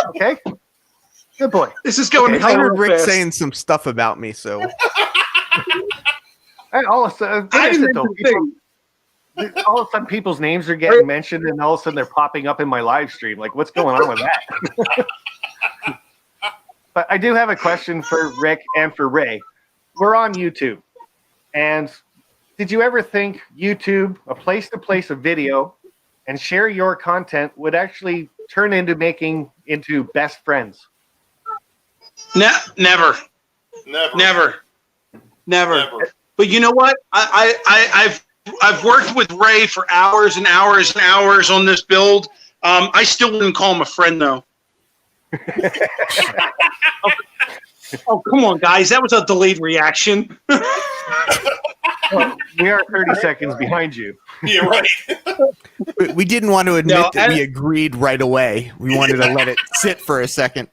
Okay? Good boy. This is going. I heard Rick saying some stuff about me, so. All of a sudden, all of a sudden, people's names are getting mentioned, and all of a sudden, they're popping up in my live stream. Like, what's going on with that? But I do have a question for Rick and for Ray. We're on YouTube, and did you ever think YouTube, a place to place a video and share your content, would actually turn into making into best friends? Never. But you know what? I've worked with Ray for hours and hours and hours on this build. I still wouldn't call him a friend, though. Oh, come on, guys. That was a delayed reaction. Well, we are 30 seconds behind you. Yeah, right. We didn't want to admit that we agreed right away. We wanted to let it sit for a second.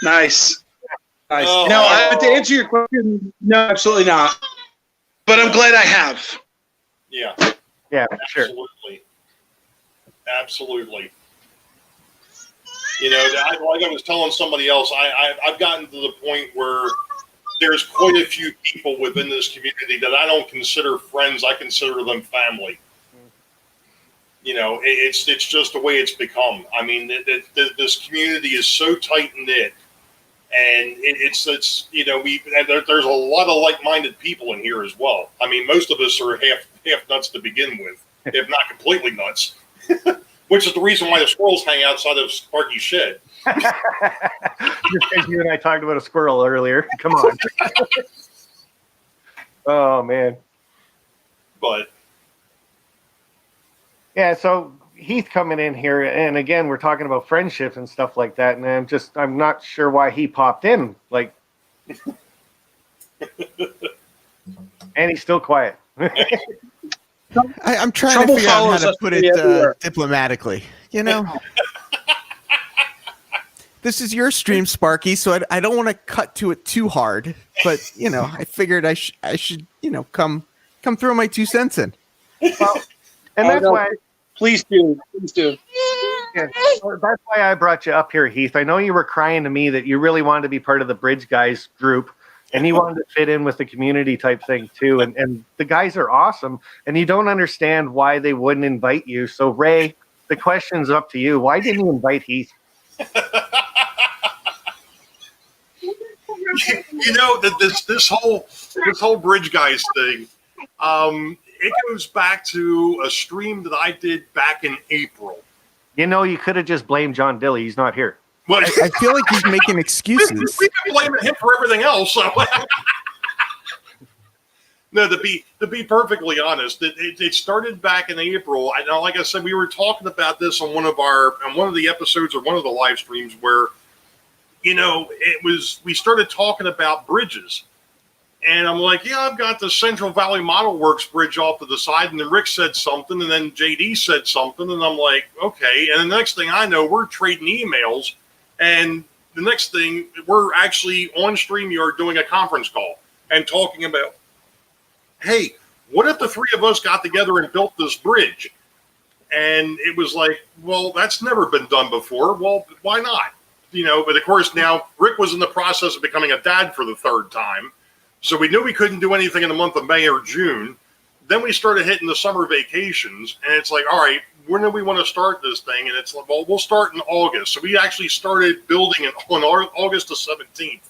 Nice. Oh. No, to answer your question, no, absolutely not. But I'm glad I have. Yeah. Yeah, sure. Absolutely. Like I was telling somebody else, I've gotten to the point where there's quite a few people within this community that I don't consider friends. I consider them family. It's just the way it's become. I mean, this community is so tight knit, and there's a lot of like-minded people in here as well. I mean, most of us are half nuts to begin with, if not completely nuts. Which is the reason why the squirrels hang outside of Sparky's shed. Just because you and I talked about a squirrel earlier. Come on. Oh, man. But. Yeah, so Heath coming in here, and again, we're talking about friendship and stuff like that, and I'm not sure why he popped in. Like, and he's still quiet. I'm trying to figure out how to put it diplomatically. This is your stream, Sparky, so I don't want to cut to it too hard. But I figured I should come throw my 2 cents in. Well, and that's why. Please do. Yeah, that's why I brought you up here, Heath. I know you were crying to me that you really wanted to be part of the Bridge Guys group. And you wanted to fit in with the community type thing too. And the guys are awesome. And you don't understand why they wouldn't invite you. So Ray, the question's up to you. Why didn't you invite Heath? This whole Bridge Guys thing, it goes back to a stream that I did back in April. You could have just blamed John Dilly. He's not here. Well, I feel like he's making excuses. We've been blaming him for everything else. So. No, to be perfectly honest, it started back in April. I know, like I said, we were talking about this on one of the episodes or one of the live streams where, we started talking about bridges, and I'm like, yeah, I've got the Central Valley Model Works bridge off to the side, and then Rick said something, and then JD said something, and I'm like, okay, and the next thing I know, we're trading emails. And the next thing, we're actually on StreamYard doing a conference call and talking about, hey, what if the three of us got together and built this bridge? And it was like, well, that's never been done before. Well, why not? But of course now Rick was in the process of becoming a dad for the third time. So we knew we couldn't do anything in the month of May or June. Then we started hitting the summer vacations, and it's like, all right, when do we want to start this thing? And it's like, well, we'll start in August. So we actually started building it on August the 17th.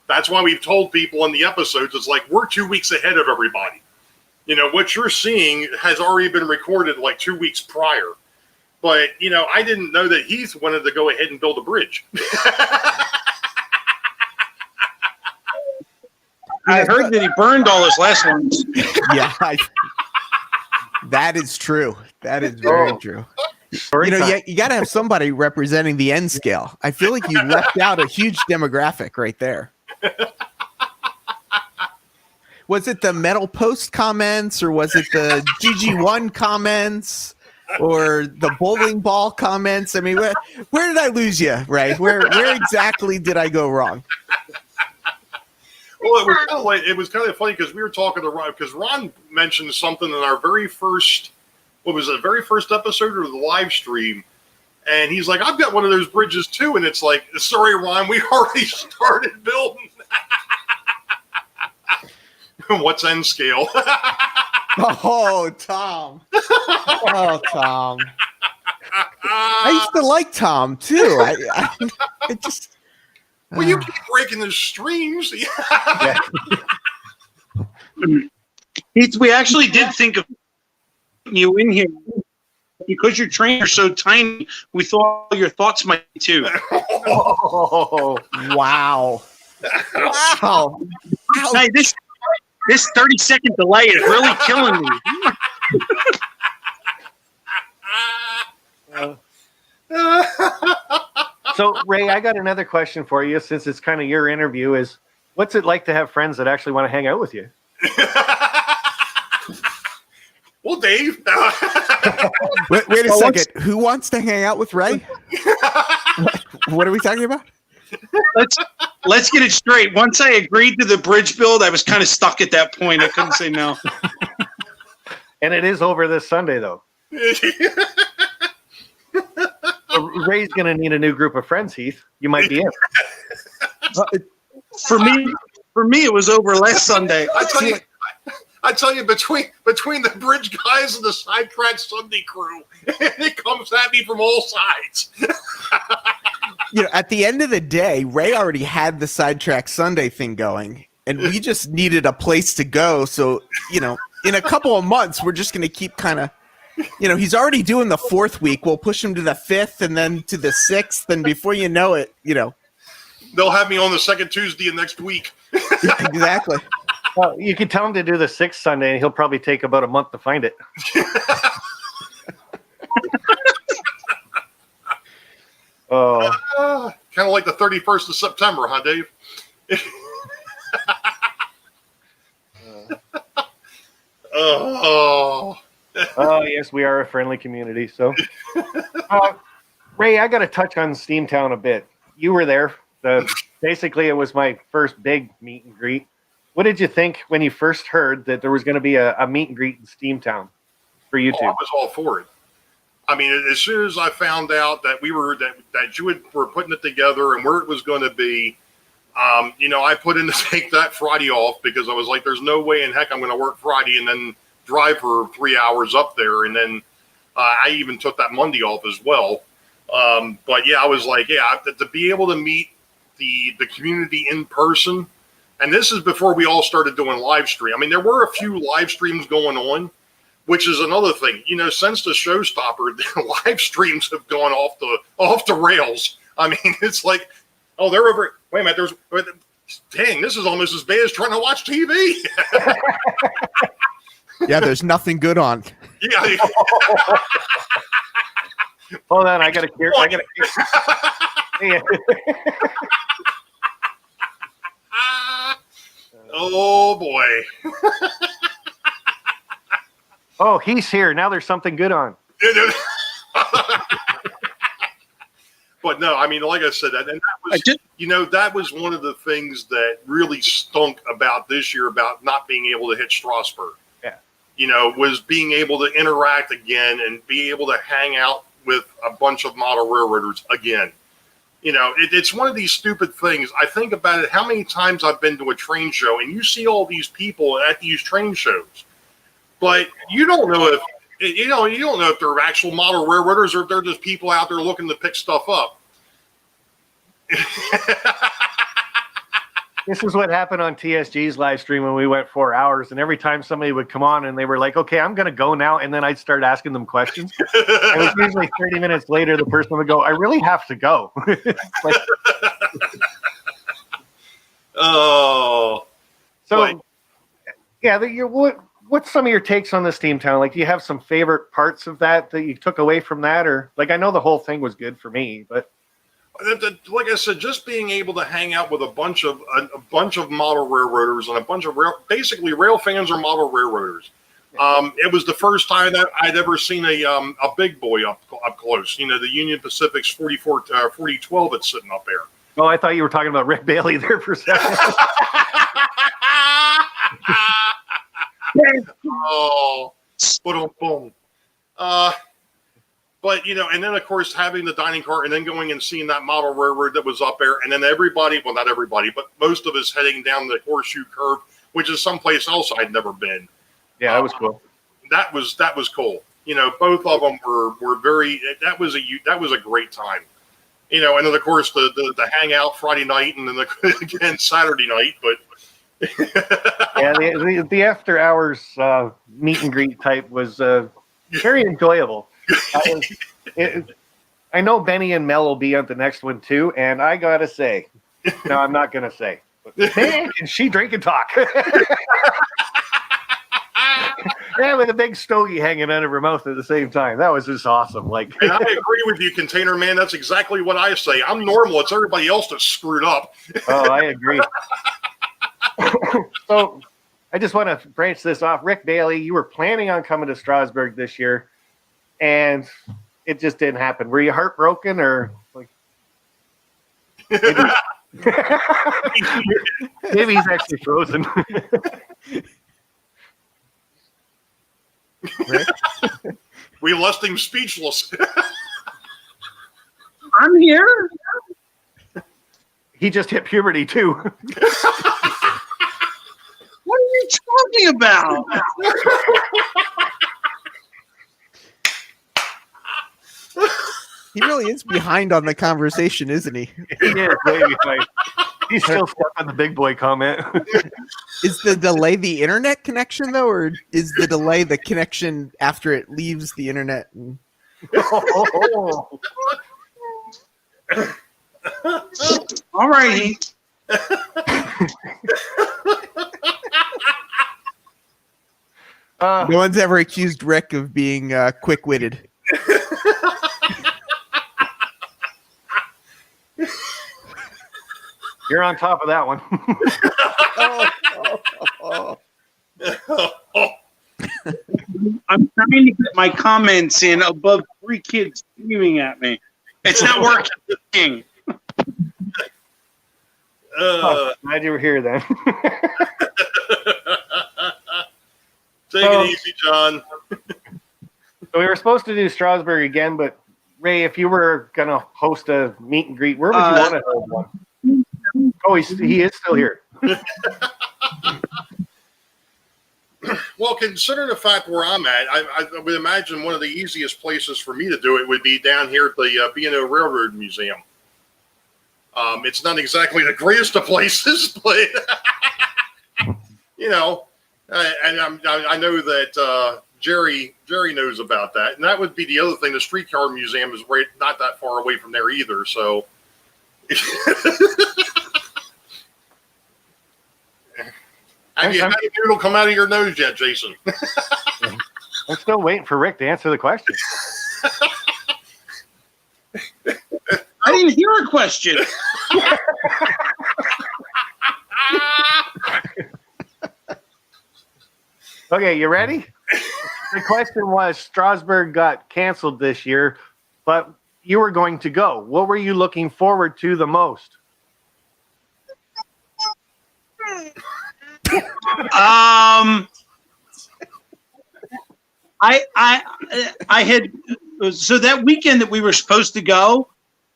That's why we've told people in the episodes, it's like, we're 2 weeks ahead of everybody. What you're seeing has already been recorded like 2 weeks prior. But, I didn't know that Heath wanted to go ahead and build a bridge. I heard that he burned all his last ones. Yeah, that is true. That is very true. You got to have somebody representing the N scale. I feel like you left out a huge demographic right there. Was it the metal post comments, or was it the GG1 comments, or the bowling ball comments? I mean, where did I lose you, Ray? Where exactly did I go wrong? Well, it was kind of funny because we were talking to Ron, because Ron mentioned something in our very first episode of the live stream, and he's like, I've got one of those bridges too, and it's like, sorry, Ron, we already started building. What's N scale? Oh, Tom. Oh, Tom. I used to like Tom too. I just. Well, you keep breaking the streams. We actually did think of you in here because your trainers so tiny. We thought your thoughts might be too. Oh, wow! Wow! Hey, this 30-second delay is really killing me. So, Ray, I got another question for you, since it's kind of your interview. Is what's it like to have friends that actually want to hang out with you? Well, Dave. Wait a second. Who wants to hang out with Ray? What are we talking about? Let's get it straight. Once I agreed to the bridge build, I was kind of stuck at that point. I couldn't say no. And it is over this Sunday, though. Ray's going to need a new group of friends, Heath. You might be in. For me, it was over last Sunday. I tell you, between the bridge guys and the Sidetrack Sunday crew, it comes at me from all sides. At the end of the day, Ray already had the Sidetrack Sunday thing going, and we just needed a place to go. So, in a couple of months, we're just going to keep kind of, he's already doing the 4th week. We'll push him to the 5th and then to the 6th. And before you know it, they'll have me on the second Tuesday of next week. Yeah, exactly. Well, you can tell him to do the 6th Sunday, and he'll probably take about a month to find it. Oh, kind of like the 31st of September, huh, Dave? Oh, yes, we are a friendly community. So, Ray, I got to touch on Steamtown a bit. You were there. Basically, it was my first big meet and greet. What did you think when you first heard that there was going to be a meet and greet in Steamtown for YouTube? I was all for it. I mean, as soon as I found out that were putting it together and where it was going to be, I put in to take that Friday off because I was like, there's no way in heck I'm going to work Friday and then drive for 3 hours up there. And then I even took that Monday off as well. But yeah, I was like, to be able to meet the community in person. And this is before we all started doing live stream. I mean, there were a few live streams going on, which is another thing. Since the showstopper, the live streams have gone off the rails. I mean, it's like, oh, they're over. Wait a minute, dang, this is almost as bad as trying to watch TV. Yeah, there's nothing good on. Yeah. Hold on, I got to hear. Yeah. Oh boy. Oh, he's here. Now there's something good on. But no, I mean, like I said, and that was one of the things that really stunk about this year about not being able to hit Strasbourg. Yeah. was being able to interact again and be able to hang out with a bunch of model railroaders again. It's one of these stupid things. I think about it, how many times I've been to a train show and you see all these people at these train shows, but you don't know if you don't know if they're actual model railroaders or if they're just people out there looking to pick stuff up. This is what happened on TSG's live stream when we went 4 hours, and every time somebody would come on and they were like, okay, I'm going to go now, and then I'd start asking them questions. And it was usually 30 minutes later, the person would go, I really have to go. Like, oh. so, Like, yeah, what's some of your takes on this Steamtown? Like, do you have some favorite parts of that you took away from that? Or, like, I know the whole thing was good for me, but... Like I said, just being able to hang out with a bunch of model railroaders and a bunch of basically rail fans or model railroaders. It was the first time that I'd ever seen a big boy up close. The Union Pacific's 4012 that's sitting up there. Oh, I thought you were talking about Rick Bailey there for a second. Oh, boom. But, and then, of course, having the dining car and then going and seeing that model railroad that was up there. And then everybody, well, not everybody, but most of us heading down the horseshoe curve, which is someplace else I'd never been. Yeah, that was cool. That was cool. Both of them were very, that was a great time. And then, of course, the hangout Friday night and then again Saturday night. But yeah, the after hours meet and greet type was very enjoyable. I know Benny and Mel will be on the next one too, and I gotta say, no, I'm not gonna say, but man, can she drink and talk? Yeah, with a big stogie hanging out of her mouth at the same time. That was just awesome. Like, and I agree with you, Container Man. That's exactly what I say. I'm normal. It's everybody else that's screwed up. Oh, I agree. So, I just want to branch this off. Rick Bailey, you were planning on coming to Strasbourg this year, and it just didn't happen. Were you heartbroken, or like? Maybe, maybe he's actually frozen. We left him speechless. I'm here. He just hit puberty too. What are you talking about? He really is behind on the conversation, isn't he? He is way behind. He's still stuck on the big boy comment. Is the delay the internet connection, though, or is the delay the connection after it leaves the internet? Oh. All righty. No one's ever accused Rick of being quick-witted. You're on top of that one. I'm trying to get my comments in above 3 kids screaming at me. It's not working. Glad you were here then. Take it easy, John. So we were supposed to do Strasbourg again, but Ray, if you were going to host a meet and greet, where would you want to hold one? Oh, he is still here. Well, considering the fact where I'm at, I would imagine one of the easiest places for me to do it would be down here at the B&O Railroad Museum. It's not exactly the greatest of places, but you know, and I know that Jerry knows about that, and that would be the other thing. The Streetcar Museum is right, not that far away from there either, so. Have you had a noodle come out of your nose yet, Jason? I'm still waiting for Rick to answer the question. I didn't hear a question. Okay, you ready? The question was, Strasbourg got canceled this year, but you were going to go. What were you looking forward to the most? I had so that weekend that we were supposed to go,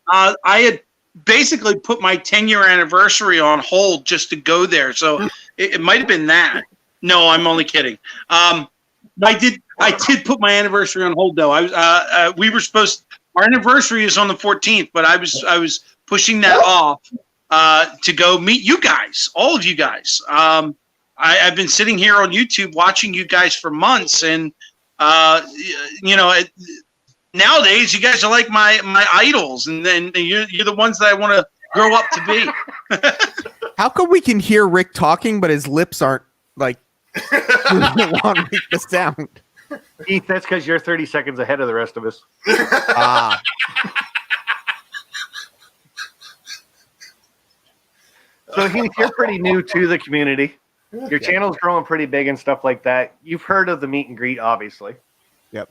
I had basically put my 10-year anniversary on hold just to go there. So it might have been that. No, I'm only kidding. I did put my anniversary on hold though. We were supposed. Our anniversary is on the 14th, but I was pushing that off to go meet you guys, all of you guys. I've been sitting here on YouTube watching you guys for months, and nowadays you guys are like my idols, and then you're the ones that I want to grow up to be. How come we can hear Rick talking, but his lips aren't like along with the sound? Keith, that's because you're 30 seconds ahead of the rest of us. Ah. So Heath, you're pretty new to the community. Your channel's growing pretty big and stuff like that. You've heard of the meet and greet, obviously. Yep.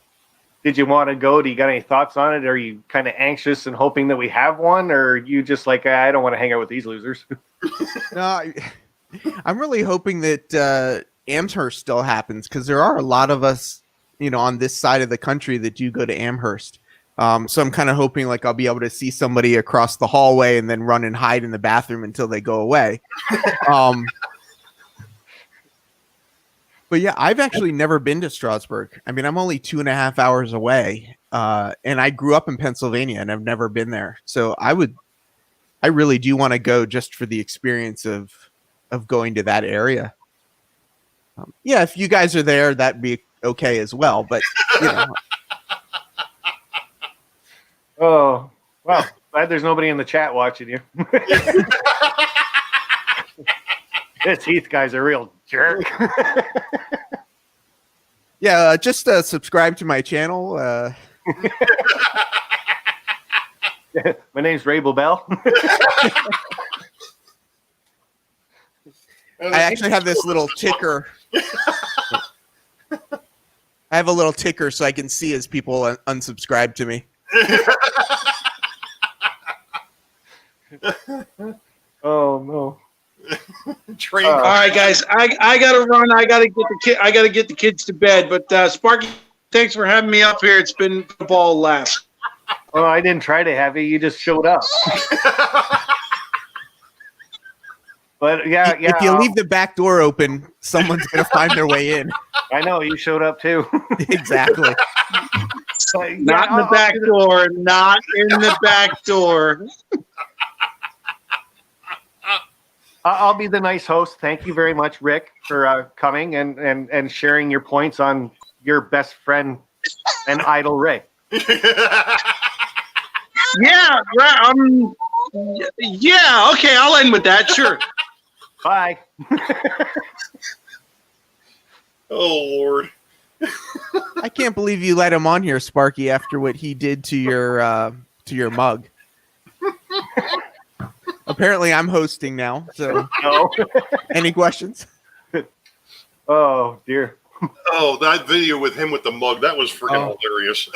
Did you want to go? Do you got any thoughts on it? Are you kind of anxious and hoping that we have one? Or are you just like, I don't want to hang out with these losers? No, I'm really hoping that Amherst still happens, because there are a lot of us, on this side of the country that do go to Amherst. So I'm kind of hoping like I'll be able to see somebody across the hallway and then run and hide in the bathroom until they go away. But yeah, I've actually never been to Strasbourg. I mean, I'm only 2.5 hours away, and I grew up in Pennsylvania, and I've never been there. So I really do want to go just for the experience of going to that area. Yeah, if you guys are there, that'd be okay as well. But Oh, well, glad there's nobody in the chat watching you. This Heath guy's a real jerk. yeah, just subscribe to my channel. My name's Ray Boebel. I actually have this little ticker. I have a little ticker so I can see as people unsubscribe to me. Oh no. All right, guys, I gotta run. I gotta get the kids to bed. But Sparky, thanks for having me up here. It's been a ball laugh. Oh, I didn't try to have you. You just showed up. But yeah. If you leave the back door open, someone's gonna find their way in. I know you showed up too. Exactly. Not in the back door. Not in the back door. I'll be the nice host. Thank you very much, Rick, for coming and sharing your points on your best friend and idol, Ray. Yeah, right. Yeah, okay, I'll end with that. Sure. Bye. Oh Lord. I can't believe you let him on here, Sparky, after what he did to your mug. Apparently, I'm hosting now. So, No. Any questions? Oh dear. Oh, that video with him with the mug, that was freaking hilarious.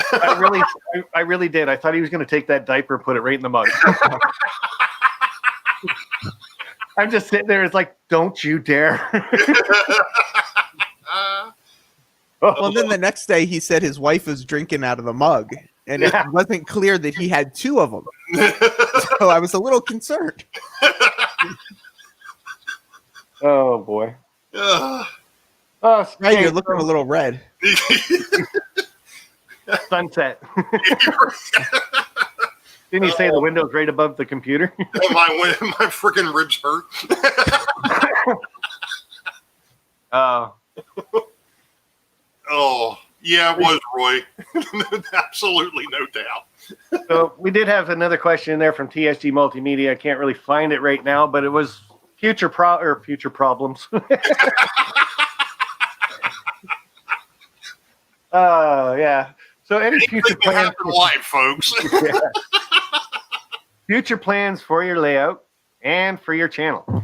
I really did. I thought he was going to take that diaper and put it right in the mug. I'm just sitting there. It's like, don't you dare. Well, then the next day he said his wife was drinking out of the mug, and it wasn't clear that he had two of them. So I was a little concerned. Oh boy. Uh, Oh, Right, you're looking a little red. sunset. Didn't you say the window's right above the computer? my freaking ribs hurt. Oh, yeah, it was, Roy. Absolutely, no doubt. So we did have another question in there from TSG Multimedia. I can't really find it right now, but it was future problems. Yeah. So any future plans for life, folks? Yeah. Future plans for your layout and for your channel.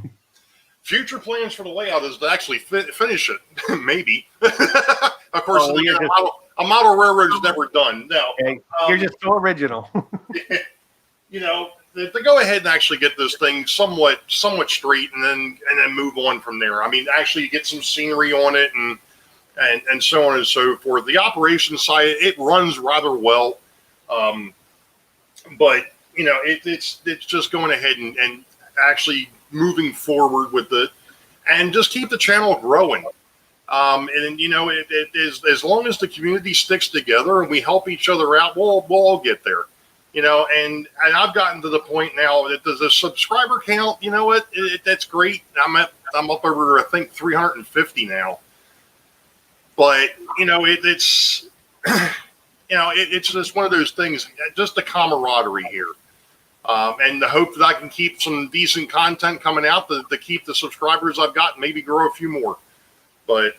Future plans for the layout is to actually finish it, maybe. Of course, a model railroad is never done. No, Okay. You're just so original. To go ahead and actually get this thing somewhat straight, and then move on from there. I mean, actually get some scenery on it, and so on and so forth. The operations side, it runs rather well, but it's just going ahead and actually moving forward with it, and just keep the channel growing. And it is, as long as the community sticks together and we help each other out, we'll all get there. And I've gotten to the point now that the subscriber count, that's great. I'm up over, I think, 350 now. But it's it's just one of those things. Just the camaraderie here, and the hope that I can keep some decent content coming out to keep the subscribers I've got, and maybe grow a few more. But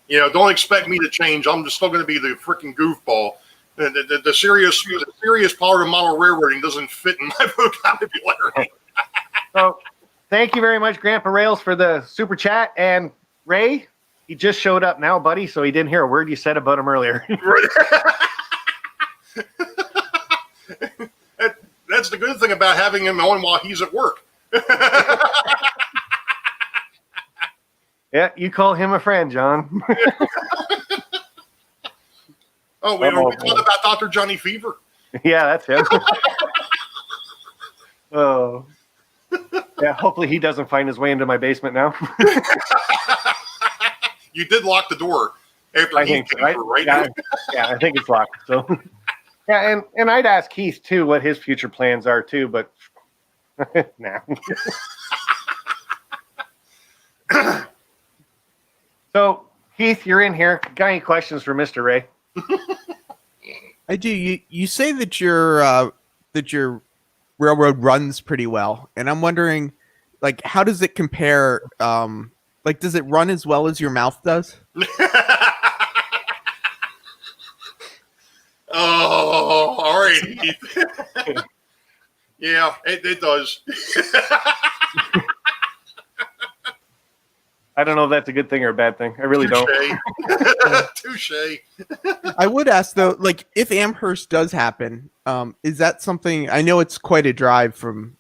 don't expect me to change. I'm just still going to be the freaking goofball. The serious part of model railroading doesn't fit in my vocabulary. So, thank you very much, Grandpa Rails, for the super chat. And Ray, he just showed up now, buddy, so he didn't hear a word you said about him earlier. That's the good thing about having him on while he's at work. Yeah, you call him a friend, John. Oh, we talked about Dr. Johnny Fever. Yeah, that's him. Oh. Yeah, hopefully he doesn't find his way into my basement now. You did lock the door after he came through, right? Yeah, I think it's locked. So, yeah, and I'd ask Keith too what his future plans are too, but nah. So, Keith, you're in here. Got any questions for Mr. Ray? I do. You say that your railroad runs pretty well, and I'm wondering, like, how does it compare? Like, does it run as well as your mouth does? Oh, all right. Yeah, it does. I don't know if that's a good thing or a bad thing. I really don't. Touche. I would ask though, like, if Amherst does happen, is that something? I know it's quite a drive for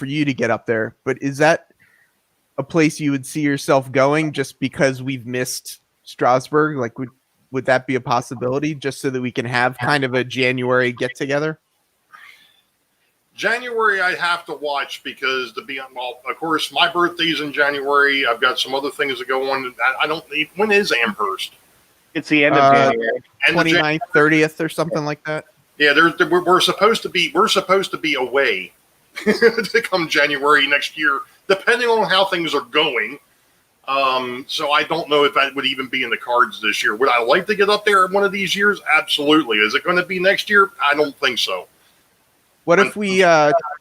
you to get up there, but is that a place you would see yourself going just because we've missed Strasbourg? Like, would that be a possibility just so that we can have kind of a January get together? January I have to watch because of course my birthday's in January. I've got some other things that go on. I don't. When is Amherst? It's the end of January, 29th, 30th, or something like that. Yeah, we're supposed to be away to come January next year, depending on how things are going. So I don't know if that would even be in the cards this year. Would I like to get up there one of these years? Absolutely. Is it going to be next year? I don't think so. What if we,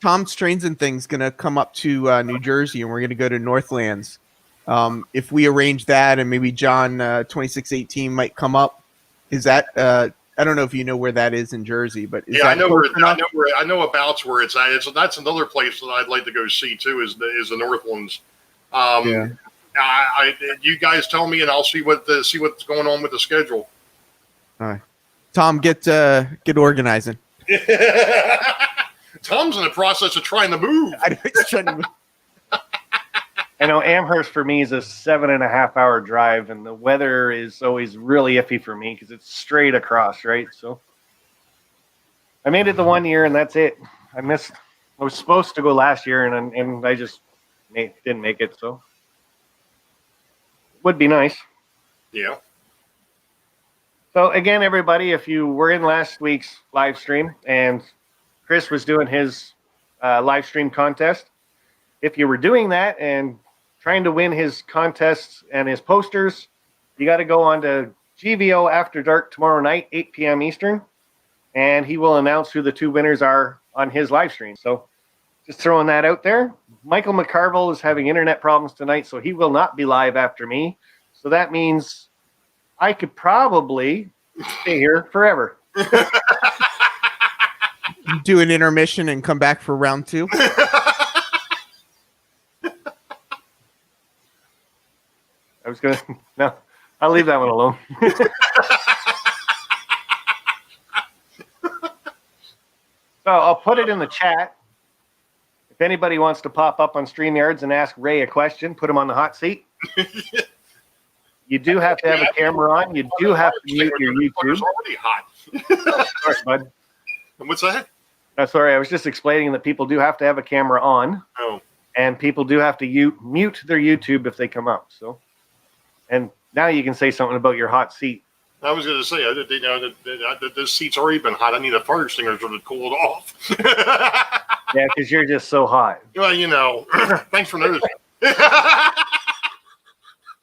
Tom Strains and thing's going to come up to New Jersey and we're going to go to Northlands? If we arrange that and maybe John 2618 might come up, is that, I don't know if you know where that is in Jersey, but is I know where about where it's at. That's another place that I'd like to go see too, is the Northlands. Yeah. You guys tell me and I'll see what's going on with the schedule. All right. Tom, get organizing. Tom's in the process of trying to move. I know Amherst for me is a 7.5 hour drive, and the weather is always really iffy for me because it's straight across, right? So I made it the 1 year, and that's it. I was supposed to go last year, and I just didn't make it. So would be nice. Yeah. So again, everybody, if you were in last week's live stream and Chris was doing his live stream contest, if you were doing that and trying to win his contests and his posters, you got to go on to GVO After Dark tomorrow night, 8 p.m. Eastern, and he will announce who the two winners are on his live stream. So just throwing that out there. Michael McCarville is having internet problems tonight, so he will not be live after me. So that means I could probably stay here forever. Do an intermission and come back for round 2. I was going to, no, I'll leave that one alone. So I'll put it in the chat. If anybody wants to pop up on StreamYards and ask Ray a question, put him on the hot seat. You do have to have a camera on. You do have to mute your YouTube. It's already hot. Sorry, bud. What's that? Sorry, I was just explaining that people do have to have a camera on, Oh, and people do have to mute their YouTube if they come up. So, and now you can say something about your hot seat. I was going to say, this seat's already been hot. I need a fire extinguisher to cool it off. Yeah, because you're just so hot. Well, you know, thanks for noticing.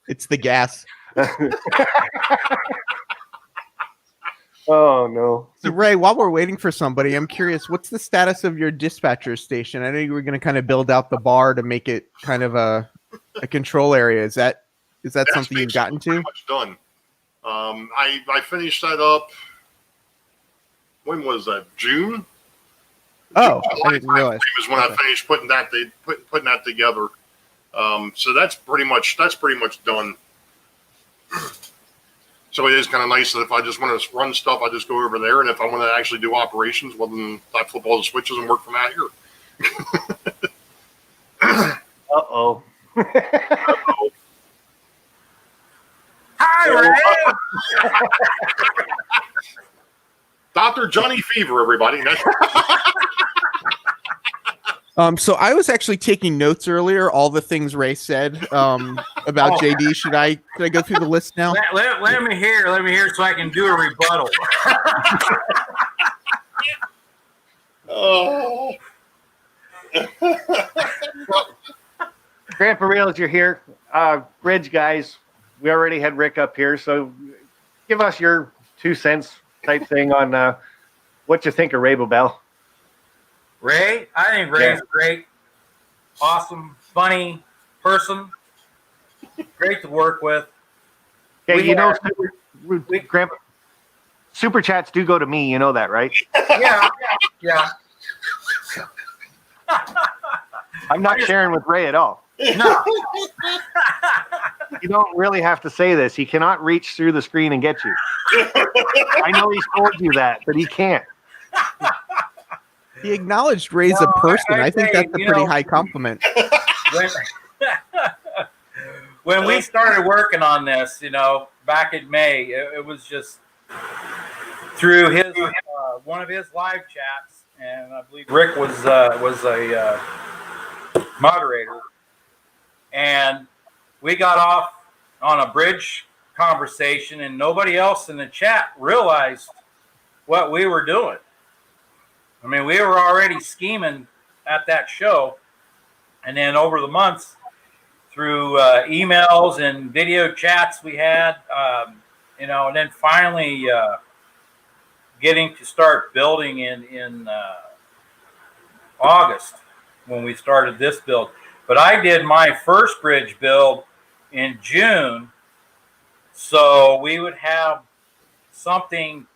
It's the gas. Oh no. So Ray, while we're waiting for somebody, I'm curious, what's the status of your dispatcher station? I know you were going to kind of build out the bar to make it kind of a control area. Is that something you've gotten to? Pretty much done. I finished that up. When was that? June? Oh, July I didn't realize. was when I finished putting that together. So that's pretty much done. So it is kind of nice that if I just want to run stuff, I just go over there, and if I want to actually do operations, well, then I flip all the switches and work from out here. Uh-oh. Hi, Ray. Dr. Johnny Fever, everybody. So I was actually taking notes earlier, all the things Ray said about JD. Should I go through the list now? Let me hear so I can do a rebuttal. Oh. Grandpa Rails, you're here. Bridge guys, we already had Rick up here, so give us your 2 cents type thing on what you think of Ray Boebel. Ray, I think Ray's a great, awesome, funny person. Great to work with. Okay, Grandpa, super chats do go to me. You know that, right? Yeah. I'm not sharing with Ray at all. No. You don't really have to say this. He cannot reach through the screen and get you. I know he's told you that, but he can't. He acknowledged Ray's a person. I think that's a pretty high compliment. When we started working on this, back in May, it was just through his one of his live chats, and I believe Rick was a moderator, and we got off on a bridge conversation, and nobody else in the chat realized what we were doing. I mean, we were already scheming at that show, and then over the months, through emails and video chats we had, and then finally getting to start building in August when we started this build. But I did my first bridge build in June, so we would have something,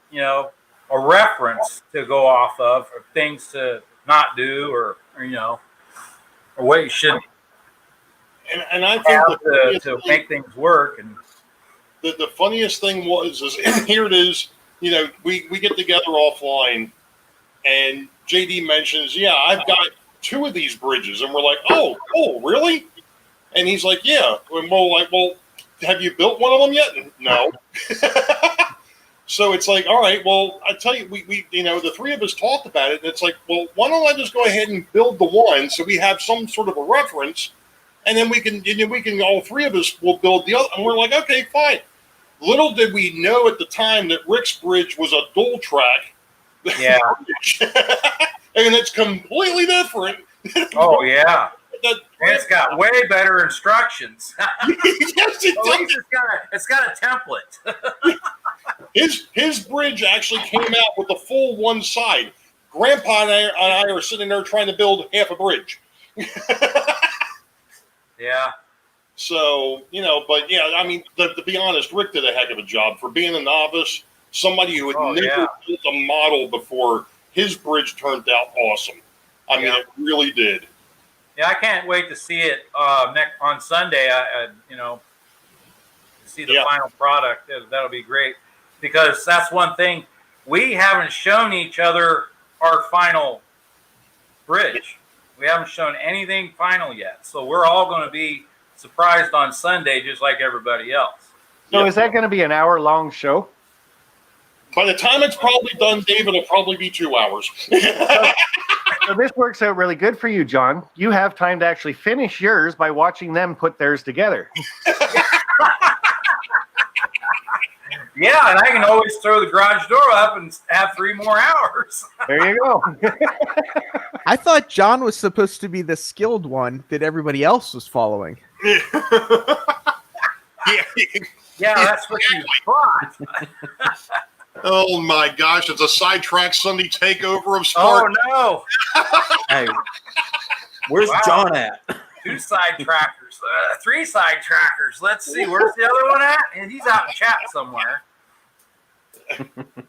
a reference to go off of, or things to not do, or what you should And I think to make things work. And the funniest thing is here it is, we get together offline, and JD mentions, yeah, I've got 2 of these bridges, and we're like, oh, really? And he's like, yeah. And we're like, well, have you built one of them yet? No. So it's like, all right, well, I tell you, we the 3 of us talked about it, and it's like, well, why don't I just go ahead and build the one so we have some sort of a reference, and then we can all 3 of us will build the other. And we're like, okay, fine. Little did we know at the time that Rick's bridge was a dual track. yeah. And it's completely different. Oh yeah. It's got way better instructions. Yes, it At does. least it's got a template. His bridge actually came out with the full one side. Grandpa and I are sitting there trying to build half a bridge. Yeah. So, but yeah, I mean, to be honest, Rick did a heck of a job for being a novice, somebody who had never built a model before. His bridge turned out awesome. I mean, it really did. Yeah, I can't wait to see it on Sunday. See the final product. That'll be great, because that's one thing we haven't shown each other our final bridge. We haven't shown anything final yet, so we're all going to be surprised on Sunday, just like everybody else. So Yep. is that going to be an hour-long show? By the time it's probably done, Dave, it'll probably be 2 hours. So this works out really good for you, John. You have time to actually finish yours by watching them put theirs together. Yeah, and I can always throw the garage door up and have 3 more hours. There you go. I thought John was supposed to be the skilled one that everybody else was following. Yeah. Yeah, that's what you thought. Oh my gosh, it's a sidetrack Sunday takeover of Oh Spark. no! Hey, where's Wow. John at? 2 sidetrackers, 3 sidetrackers. Let's see, where's the other one at? And he's out in chat somewhere.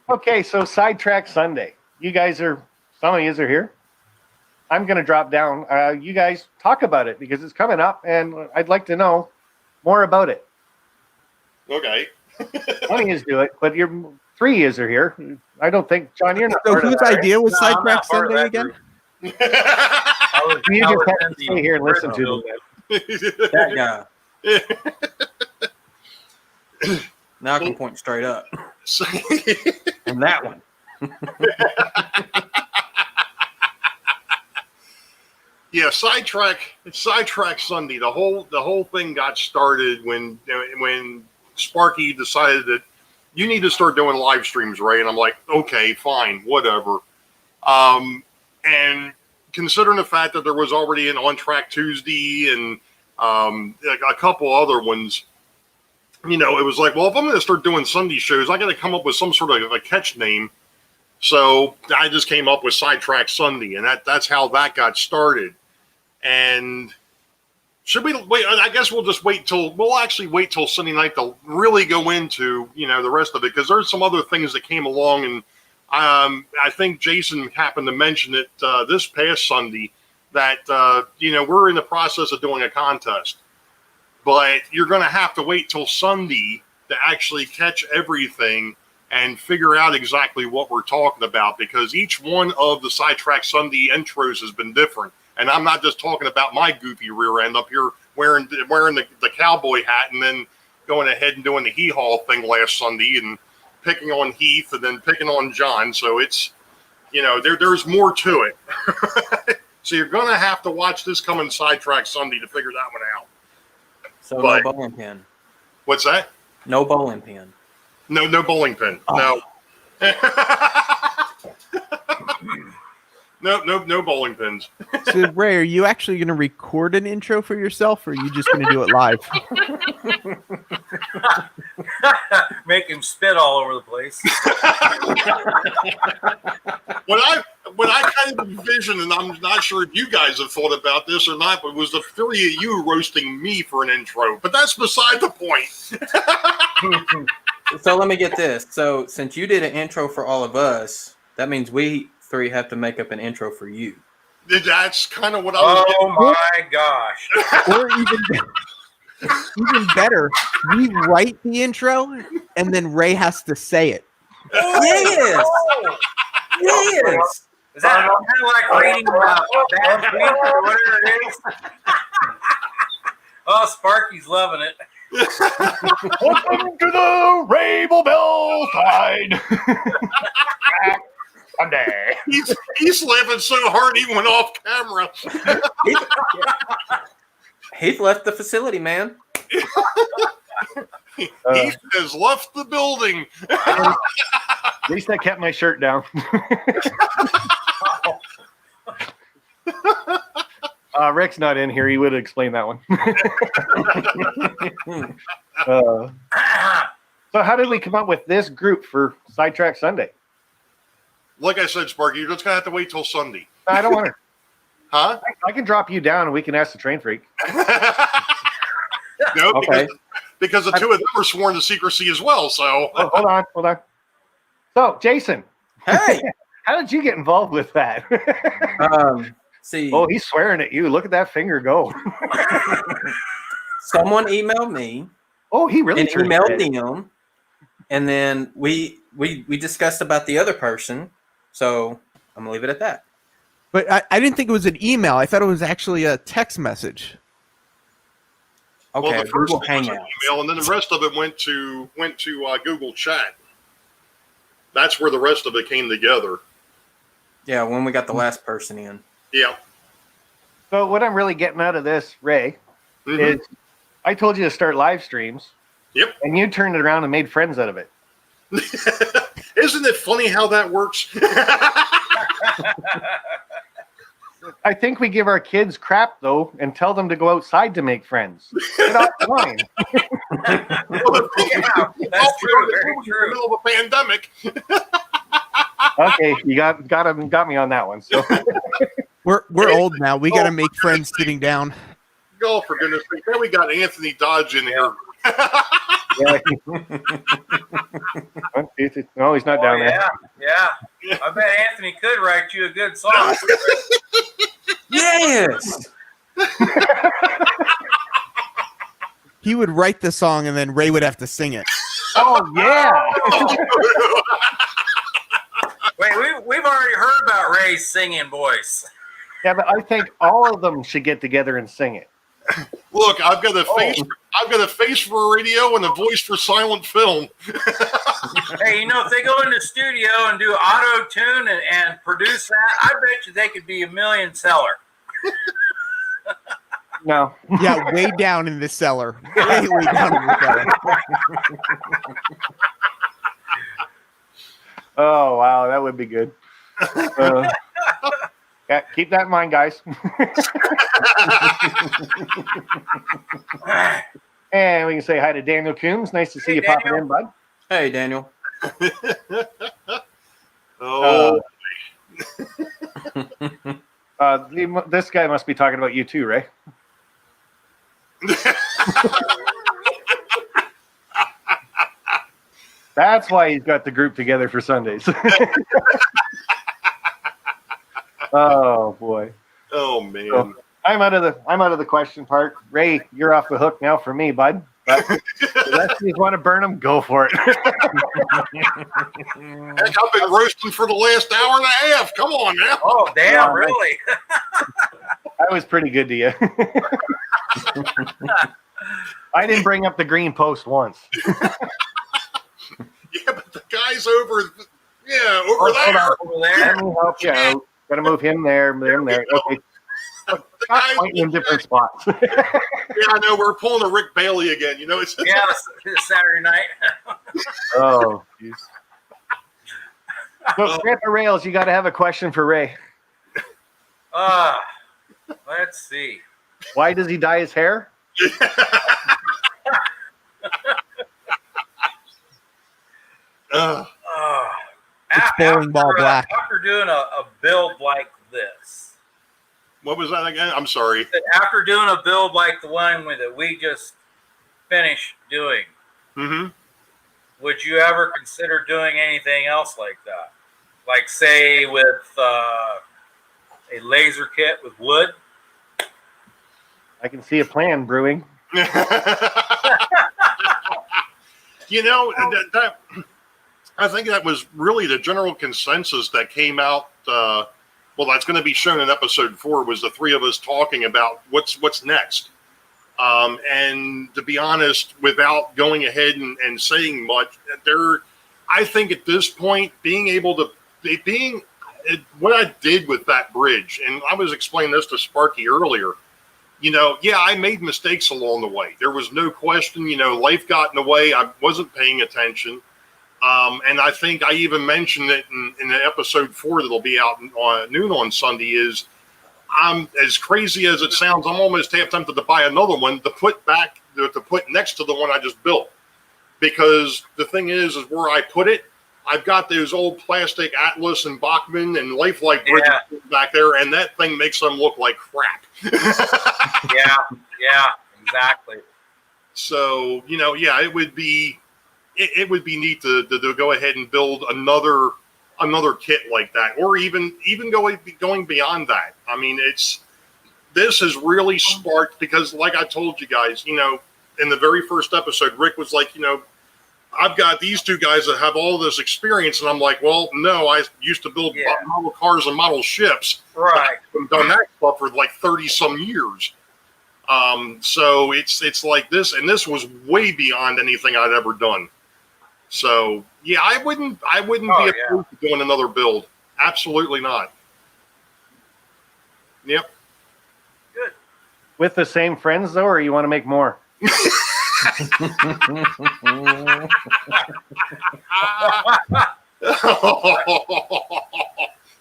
Okay, so Sidetrack Sunday. You guys are, some of you are here. I'm going to drop down. You guys talk about it because it's coming up, and I'd like to know more about it. Okay. One of you do it, but you're 3 years are here. I don't think, John, you're not So part of whose that, right? idea was No, I'm Sidetrack not part of Sunday that again? group. I was, You I just was have in to the stay here and listen to original. them. That guy. Now I can point straight up. And that one. Yeah, sidetrack Sunday. The whole thing got started when Sparky decided that you need to start doing live streams, Ray. And I'm like, okay, fine, whatever. And considering the fact that there was already an On Track Tuesday and a couple other ones, it was like, well, if I'm going to start doing Sunday shows, I got to come up with some sort of a catch name. So I just came up with Sidetrack Sunday, and that's how that got started. And should we wait? I guess we'll actually wait till Sunday night to really go into, the rest of it, because there's some other things that came along. And I think Jason happened to mention it this past Sunday that, we're in the process of doing a contest, but you're going to have to wait till Sunday to actually catch everything and figure out exactly what we're talking about, because each one of the Sidetrack Sunday intros has been different. And I'm not just talking about my goofy rear end up here wearing the cowboy hat and then going ahead and doing the hee-haw thing last Sunday and picking on Heath and then picking on John. So it's, there's more to it. So you're going to have to watch this coming Sidetrack Sunday to figure that one out. So But- no bowling pin. What's that? No bowling pin. No bowling pin. Oh. No. No bowling pins. So, Ray, are you actually going to record an intro for yourself, or are you just going to do it live? Make him spit all over the place. What I kind of envisioned, and I'm not sure if you guys have thought about this or not, but was the 3 of you roasting me for an intro. But that's beside the point. So let me get this. So since you did an intro for all of us, that means we 3 have to make up an intro for you. That's kind of what I was Oh my gosh. Or even better, we write the intro, and then Ray has to say it. Yes. Oh, Yes. is that kind of like reading bad tweets or whatever it is? Oh, Sparky's loving it. Welcome to the Ray Boebel side. Sunday. he's laughing so hard he went off camera. Heath left the facility, man. He has left the building. At least I kept my shirt down. Rick's not in here. He would have explained that one. So how did we come up with this group for Sidetrack Sunday? Like I said, Sparky, you're just going to have to wait till Sunday. I don't want to. Huh? I can drop you down and we can ask the train freak. No, Okay. because the 2 of them are sworn to secrecy as well. So Oh, hold on. So, Jason, Hey. how did you get involved with that? See, Oh, he's swearing at you. Look at that finger go. someone emailed me Oh, he really and turned emailed red. them, and then we discussed about the other person. So I'm gonna leave it at that. But I didn't think it was an email. I thought it was actually a text message. Okay, well, the first Google thing was an Hangouts. email, and then the rest of it went to Google Chat. That's where the rest of it came together. Yeah, when we got the last person in. Yeah. So what I'm really getting out of this, Ray, Mhm. is I told you to start live streams. Yep. And you turned it around and made friends out of it. Isn't it funny how that works? I think we give our kids crap though and tell them to go outside to make friends. Get off the line. Yeah, that's true. Very In the true. middle of a pandemic. Okay, you got me on that one. So We're old now. We got to make friends sitting down. Oh, for goodness sake. Then we got Anthony Dodge in here. yeah. No, he's not down there. Yeah. I bet Anthony could write you a good song. Yes. He would write the song and then Ray would have to sing it. Oh yeah. Wait, we've already heard about Ray's singing voice. Yeah, but I think all of them should get together and sing it. Look, I've got a face. I've got a face for radio and a voice for silent film. Hey, if they go in the studio and do auto tune and produce that, I bet you they could be a million seller. No. Yeah, way down in the cellar. Way down in the cellar. Oh wow, that would be good. Yeah, keep that in mind, guys. And we can say hi to Daniel Coombs. Nice to see Hey, you popping Daniel. in, bud. Hey, Daniel. Oh, This guy must be talking about you too, Ray. That's why he's got the group together for Sundays. Oh boy. oh man. So, I'm out of the question part. Ray, you're off the hook now for me, bud. But unless you want to burn them, go for it. Heck, I've been roasting for the last hour and a half. Come on now. Oh, damn, Yeah, really? That was pretty good to you. I didn't bring up the green post once. Yeah, but the guy's over Hold there. on, over there. Let me help you out. Gotta move him there, him there. Okay. The Stop guy's pointing in different spots. Yeah, I know. We're pulling a Rick Bailey again. It's Yeah, it's Saturday night. Oh, jeez. So, Grandpa Rails, you got to have a question for Ray. Let's see. Why does he dye his hair? Uh, It's bowling ball black. After doing a build like this, what was that again? I'm sorry. after doing a build like the one that we just finished doing, Mm-hmm. would you ever consider doing anything else like that? Like, say, with a laser kit with wood? I can see a plan brewing. I think that was really the general consensus that came out. That's going to be shown in episode 4. Was the three of us talking about what's next. And to be honest, without going ahead and saying much, I think at this point, what I did with that bridge, and I was explaining this to Sparky earlier. I made mistakes along the way. There was no question. Life got in the way. I wasn't paying attention. And I think I even mentioned it in the episode 4 that'll be out on noon on Sunday. Is I'm as crazy as it sounds. I'm almost half tempted to buy another one to put next to the one I just built, because the thing is where I put it. I've got those old plastic Atlas and Bachman and Lifelike bridges back there, and that thing makes them look like crap. Yeah, exactly. So it would be neat to go ahead and build another kit like that, or even going beyond that. I mean, this has really sparked, because like I told you guys, in the very first episode, Rick was like, I've got these two guys that have all this experience, and I'm like, well, no, I used to build model cars and model ships. Right. I've done that stuff for like 30 some years. So it's like this, and this was way beyond anything I'd ever done. So yeah, I wouldn't be opposed to doing another build. Absolutely not. Yep. Good. With the same friends though, or you want to make more?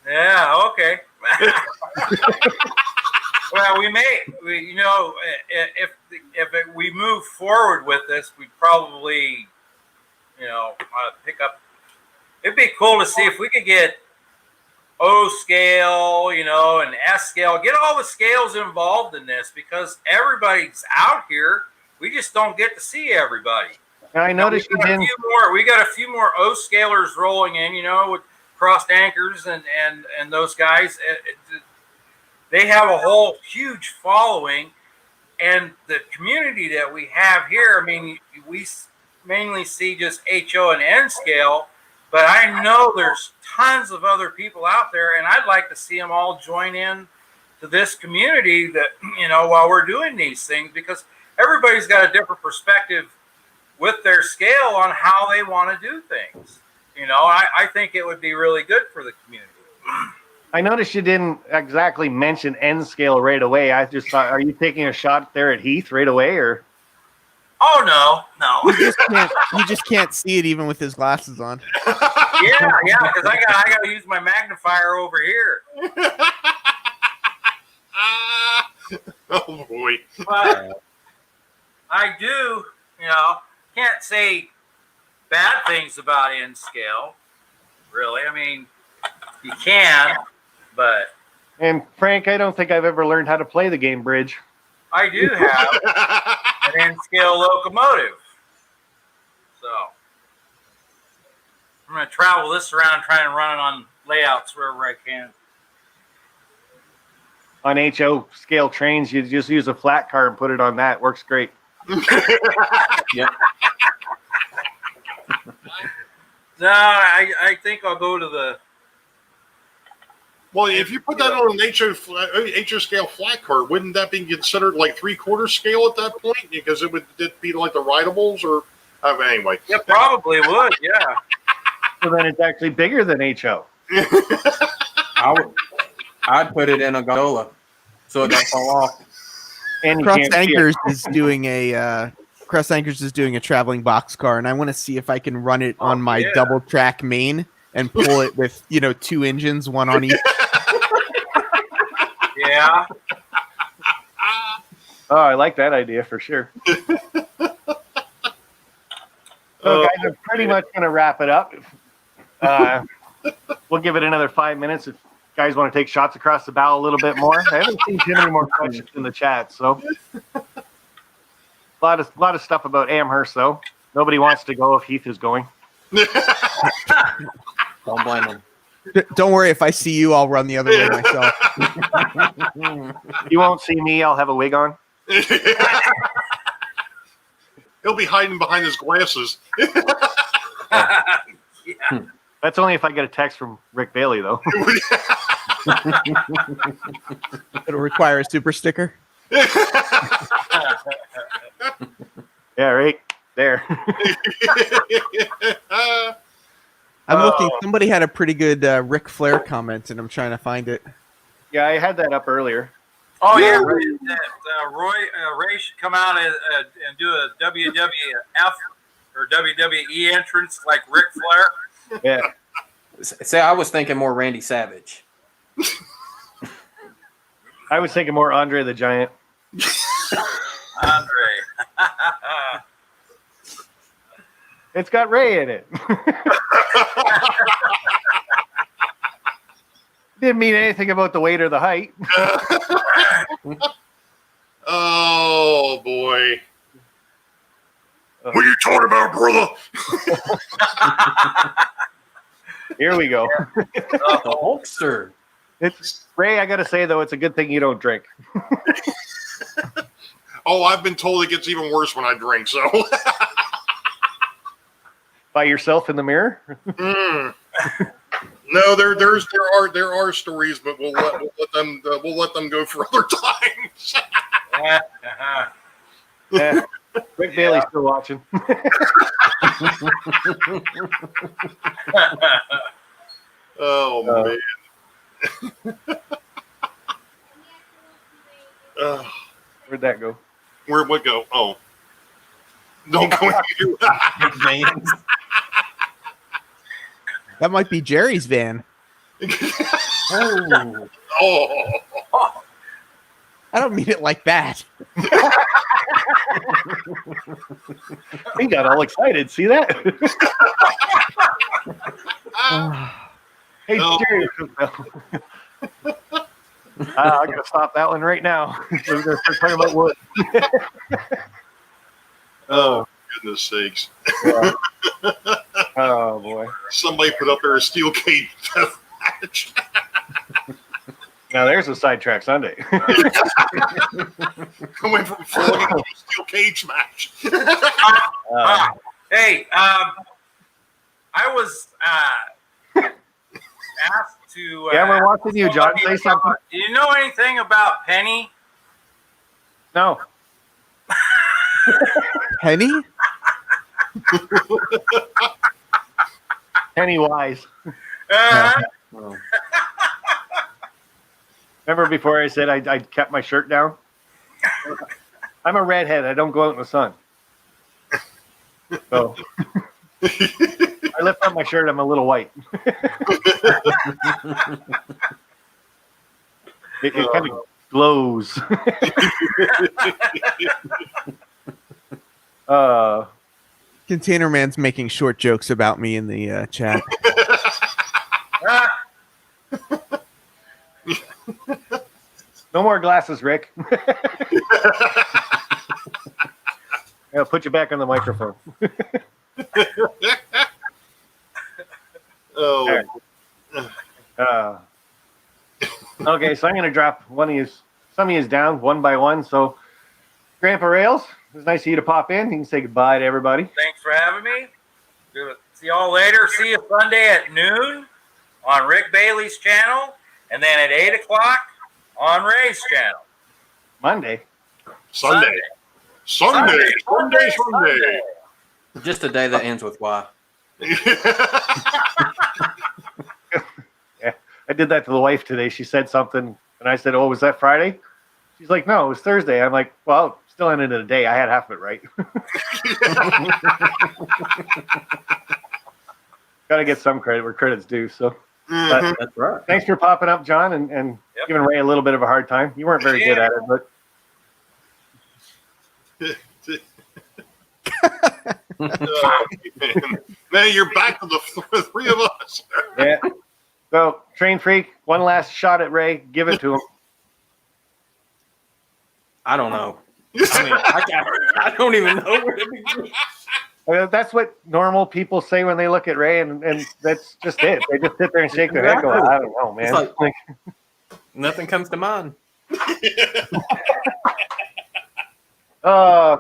Yeah. Okay. Well, we move forward with this, we'd probably, pick up. It'd be cool to see if we could get O scale, and S scale. Get all the scales involved in this because everybody's out here. We just don't get to see everybody. And I noticed we got a few more O scalers rolling in, with crossed anchors and those guys. They have a whole huge following, and the community that we have here. I mean, we mainly see just HO and N scale, but I know there's tons of other people out there, and I'd like to see them all join in to this community that, while we're doing these things, because everybody's got a different perspective with their scale on how they want to do things. I think it would be really good for the community. I noticed you didn't exactly mention N scale right away. I just thought, are you taking a shot there at Heath right away, or? Oh no. You just can't see it even with his glasses on. Yeah, because I got to use my magnifier over here. Oh boy. But I do, can't say bad things about N scale. Really, I mean, you can, but. And Frank, I don't think I've ever learned how to play the game bridge. I do have an N-scale locomotive. So I'm going to travel this around, trying to run it on layouts wherever I can. On HO scale trains, you just use a flat car and put it on that. Works great. Yep. No, I think I'll go to the. Well, if you put that on an HO scale flat car, wouldn't that be considered like 3/4 scale at that point? Because it would be like the rideables, or anyway. Yeah, probably would. Yeah. So then it's actually bigger than HO. I'd put it in a gondola so it don't fall off. And you Cross can't see it. Anchors is doing a traveling boxcar, and I want to see if I can run it on my double track main and pull it with 2 engines, one on each. Yeah. Oh, I like that idea for sure. So, guys, I'm pretty much going to wrap it up. We'll give it another 5 minutes if you guys want to take shots across the bow a little bit more. I haven't seen too many more questions in the chat, so a lot of stuff about Amherst, though. Nobody wants to go if Heath is going. Don't blame them. Don't worry, if I see you, I'll run the other way myself. You won't see me. I'll have a wig on. He'll be hiding behind his glasses. Yeah. That's only if I get a text from Rick Bailey, though. It'll require a super sticker. Yeah, right there. I'm looking. Somebody had a pretty good Ric Flair comment, and I'm trying to find it. Yeah, I had that up earlier. Oh yeah, Ray should come out and do a WWF or WWE entrance like Ric Flair. Yeah. See, I was thinking more Randy Savage. I was thinking more Andre the Giant. Andre. It's got Ray in it. Didn't mean anything about the weight or the height. Oh boy. What are you talking about, brother? Here we go. The Hulkster. It's Ray. I gotta say though, it's a good thing you don't drink. Oh, I've been told it gets even worse when I drink. So. By yourself in the mirror. No, there are stories, but we'll let them go for other times. Yeah. Rick Bailey's still watching. Oh man. Where'd that go? Where'd what go? Oh. Don't go here. Vans. That might be Jerry's van. Oh. Oh. I don't mean it like that. He got all excited. See that? Hey, No. Jerry. I gotta stop that one right now. We're gonna start talking about wood. Oh, goodness sakes. Yeah. Oh boy. Somebody put up there a steel cage death match. Now there's a sidetrack Sunday. Went from flogging to a steel cage match. Hey, I was asked to. Yeah, we're watching you, John. Say something. Do you know anything about Penny? No. Penny? Pennywise. Remember before I said I kept my shirt down? I'm a redhead. I don't go out in the sun. So I lift up my shirt. I'm a little white. It kind of glows. Container Man's making short jokes about me in the chat. No more glasses, Rick. I'll put you back on the microphone. Oh. Okay, so I'm going to drop some of you down one by one. So, Grandpa Rails, it was nice of you to pop in. You can say goodbye to everybody. Thanks for having me. See y'all later. See you Sunday at noon on Rick Bailey's channel, and then at 8 o'clock on Ray's channel. Monday. Sunday. Just a day that ends with Y. Yeah, I did that to the wife today. She said something, and I said, "Oh, was that Friday?" She's like, "No, it was Thursday." I'm like, "Well, still ended in a day. I had half of it right." Got to get some credit where credit's due. So, but That's right. thanks for popping up, John, and Yep. giving Ray a little bit of a hard time. You weren't very good at it, but Man, you're back to the three of us. yeah. So, Train Freak, one last shot at Ray. Give it to him. I don't know. I mean, I don't even know where to begin. That's what normal people say when they look at Ray, and that's just it. They just sit there and shake their head, going, "I don't know, man." It's like- Nothing comes to mind.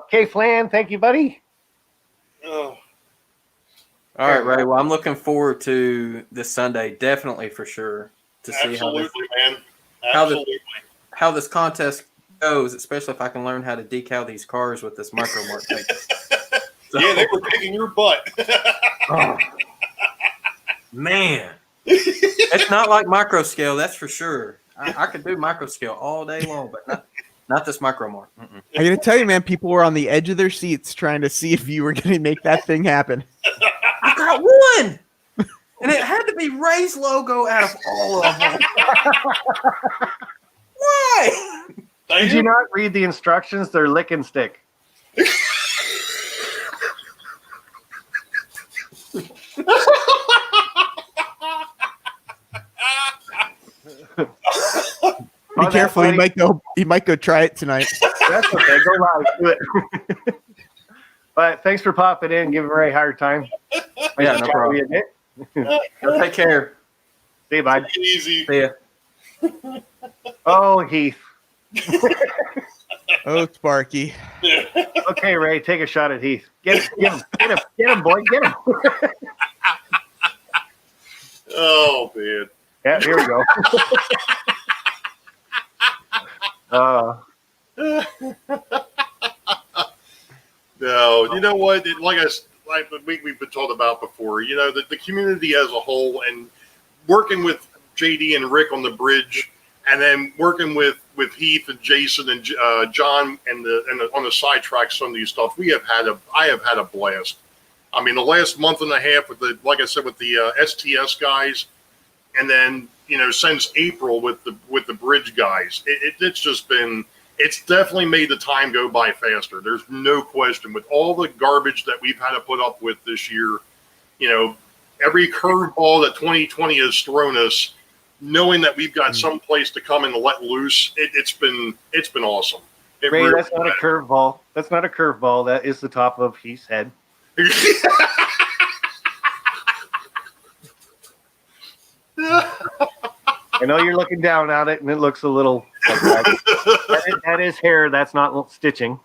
K Flan, thank you, buddy. Oh, All right, Ray. Well, I'm looking forward to this Sunday, definitely for sure, to see absolutely, man. how this- Absolutely. how this contest goes, especially if I can learn how to decal these cars with this micro mark tape. So, Yeah, they were kicking your butt. oh, man, it's not like micro scale, that's for sure. I could do micro scale all day long, but not this micro mark. Mm-mm. I gotta tell you, man, people were on the edge of their seats trying to see if you were gonna make that thing happen. I got one, and it had to be Ray's logo out of all of them. Why? Did you not read the instructions? They're lick and stick. Be careful, he might go try it tonight. That's okay. Go loud. Do it. But thanks for popping in, giving Ray a hard time. Yeah, no problem. Y'all take care. See you, bud. Take it easy. See ya. Oh, Heath. Oh, Sparky. Okay, Ray, take a shot at Heath. Get him, boy, get him. Oh, man. Yeah, here we go. No, you know what? Like we've been told about before. You know, the community as a whole, and working with JD and Rick on the bridge, and then working with Heath and Jason and John and on the sidetrack Sunday stuff. I have had a blast. I mean, the last month and a half with like I said, with the STS guys, and then since April with the bridge guys, it's definitely made the time go by faster. There's no question. With all the garbage that we've had to put up with this year, every curveball that 2020 has thrown us, knowing that we've got some place to come and let loose, it's been awesome. Ray, that's not a curveball. That's not a curveball. That is the top of Heath's head. I know you're looking down at it, and it looks a little like that. That is hair. That's not stitching.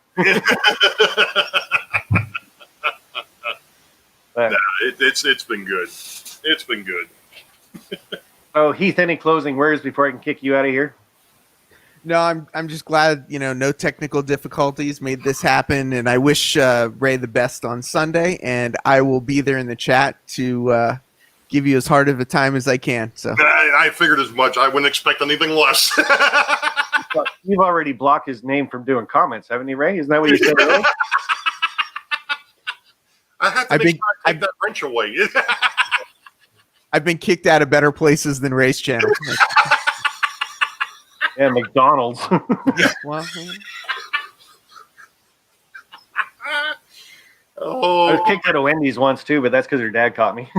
But, it's been good. It's been good. Oh, Heath, any closing words before I can kick you out of here? No, I'm just glad no technical difficulties made this happen, and I wish Ray the best on Sunday, and I will be there in the chat to give you as hard of a time as I can. So I figured as much. I wouldn't expect anything less. Well, you've already blocked his name from doing comments, haven't you, Ray? Isn't that what you said earlier? I have to take that wrench away. I've been kicked out of better places than Ray's channel. Yeah, McDonald's. Yeah, well, I was kicked out of Wendy's once too, but that's because her dad caught me.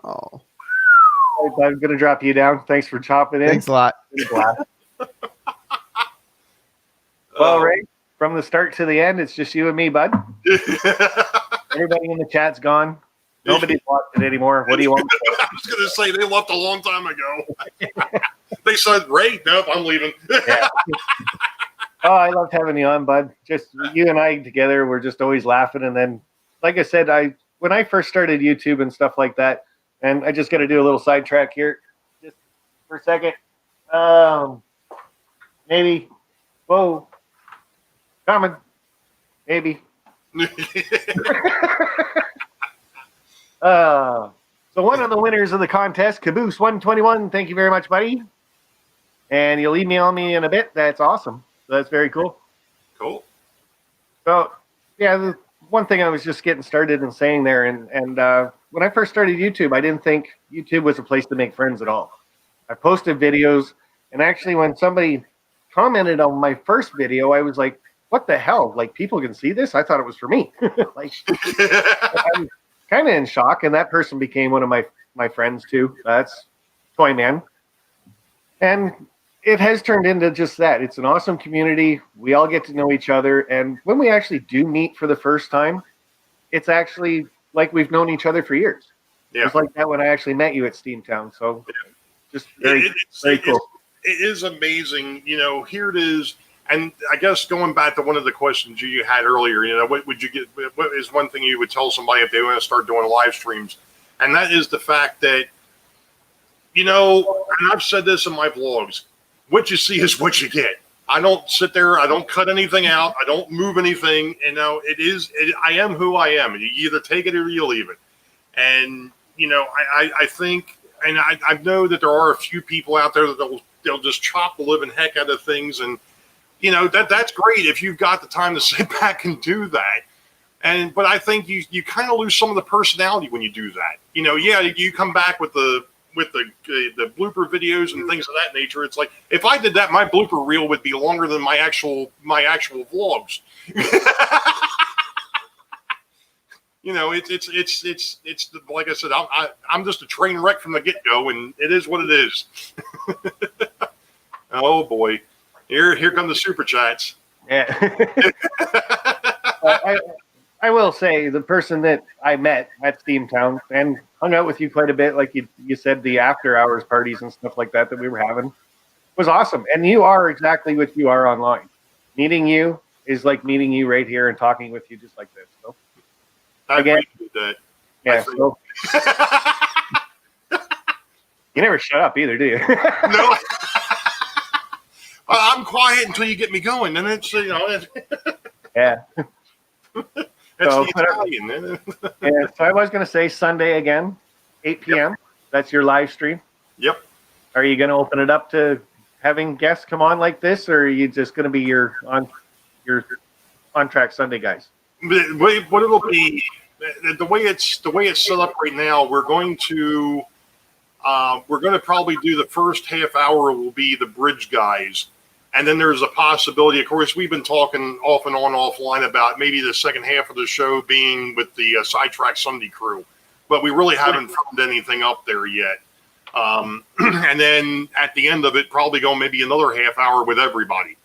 Oh. I'm gonna drop you down. Thanks for chopping in. Thanks a lot. Well, Ray, from the start to the end, it's just you and me, bud. Everybody in the chat's gone. Nobody's watching it anymore. What do you want? I was going to say they left a long time ago. They said, Ray, nope, I'm leaving. Yeah. Oh, I loved having you on, bud. Just you and I together, we're just always laughing. And then, like I said, when I first started YouTube and stuff like that, and I just got to do a little sidetrack here, just for a second. Maybe. Whoa. Coming. Maybe. So one of the winners of the contest, Caboose 121, thank you very much, buddy. And you'll email me in a bit. That's awesome. So that's very cool. Cool. So, yeah, the one thing I was just getting started and saying there, and when I first started YouTube, I didn't think YouTube was a place to make friends at all. I posted videos, and actually when somebody commented on my first video, I was like, what the hell? Like, people can see this? I thought it was for me. Like, I was kind of in shock, and that person became one of my friends too. That's Toy Man. And it has turned into just that. It's an awesome community. We all get to know each other. And when we actually do meet for the first time, it's actually like we've known each other for years. Yeah. It was like that when I actually met you at Steamtown. So just very cool. It is amazing. Here it is. And I guess going back to one of the questions you had earlier, what would you get? What is one thing you would tell somebody if they want to start doing live streams? And that is the fact that, and I've said this in my vlogs, what you see is what you get. I don't sit there. I don't cut anything out. I don't move anything. I am who I am. You either take it or you leave it. And, I think, and I know that there are a few people out there that they'll just chop the living heck out of things. And, that's great if you've got the time to sit back and do that. But I think you kind of lose some of the personality when you do that. You come back with the blooper videos and things of that nature. It's like if I did that, my blooper reel would be longer than my actual vlogs. It's like I said, I'm just a train wreck from the get go, and it is what it is. Oh boy. Here come the super chats. Yeah. I will say the person that I met at Steamtown and hung out with you quite a bit, like you said, the after hours parties and stuff like that we were having was awesome. And you are exactly what you are online. Meeting you is like meeting you right here and talking with you just like this. So again, that. Yeah. So, you never shut up either, do you? No. I'm quiet until you get me going, and it's Yeah. that's So, the Italian. Yeah, so I was going to say Sunday again, 8 p.m. That's your live stream. Yep. Are you going to open it up to having guests come on like this, or are you just going to be your on track Sunday guys? What it'll be, the way it's set up right now, we're going to probably do the first half hour will be the bridge guys, and then there's a possibility. Of course, we've been talking off and on offline about maybe the second half of the show being with the Sidetrack Sunday crew, but we really haven't found anything up there yet. And then at the end of it, probably go maybe another half hour with everybody.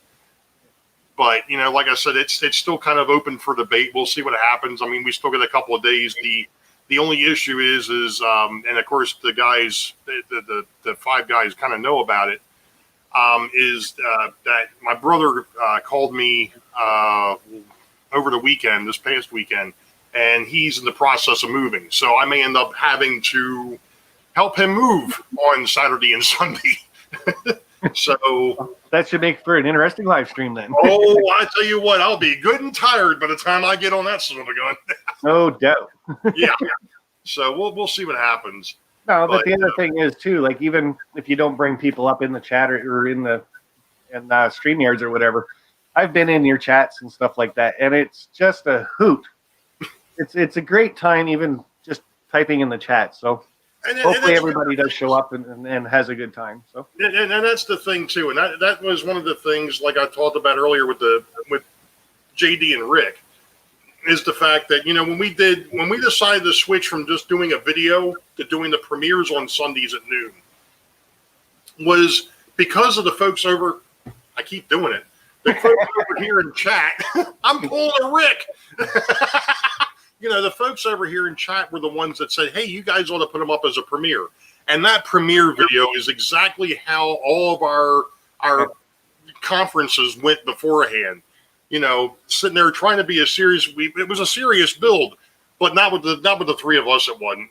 But, like I said, it's still kind of open for debate. We'll see what happens. I mean, we still got a couple of days. The only issue is and of course the guys, the five guys kind of know about it, is that my brother called me over the weekend, this past weekend, and he's in the process of moving. So I may end up having to help him move on Saturday and Sunday. So that should make for an interesting live stream then. Oh, I tell you what, I'll be good and tired by the time I get on that son of a gun. No doubt. Yeah. So we'll see what happens. No, but the other thing is too, like even if you don't bring people up in the chat or in StreamYards or whatever, I've been in your chats and stuff like that, and it's just a hoot. It's a great time, even just typing in the chat. So hopefully everybody does show up and has a good time. So and that's the thing too, and that was one of the things, like I talked about earlier with JD and Rick, is the fact that when we decided to switch from just doing a video to doing the premieres on Sundays at noon, was because of the folks over. I keep doing it. The folks over here in chat. I'm pulling a Rick. The folks over here in chat were the ones that said, hey, you guys ought to put them up as a premiere. And that premiere video is exactly how all of our conferences went beforehand. Sitting there trying to be a serious, it was a serious build, but not with the three of us, it wasn't.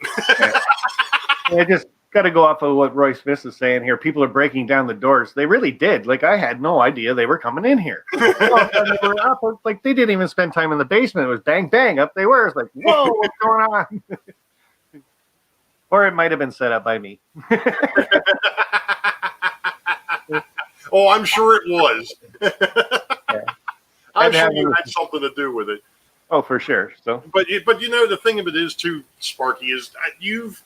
I just got to go off of what Roy Smith is saying here. People are breaking down the doors. They really did. Like, I had no idea they were coming in here. They were up, like, they didn't even spend time in the basement. It was bang, bang, up they were. It's like, whoa, what's going on? Or it might have been set up by me. Oh, I'm sure it was. Yeah. I'm sure you had something to do with it. Oh, for sure. So, but the thing of it is too, Sparky, is you've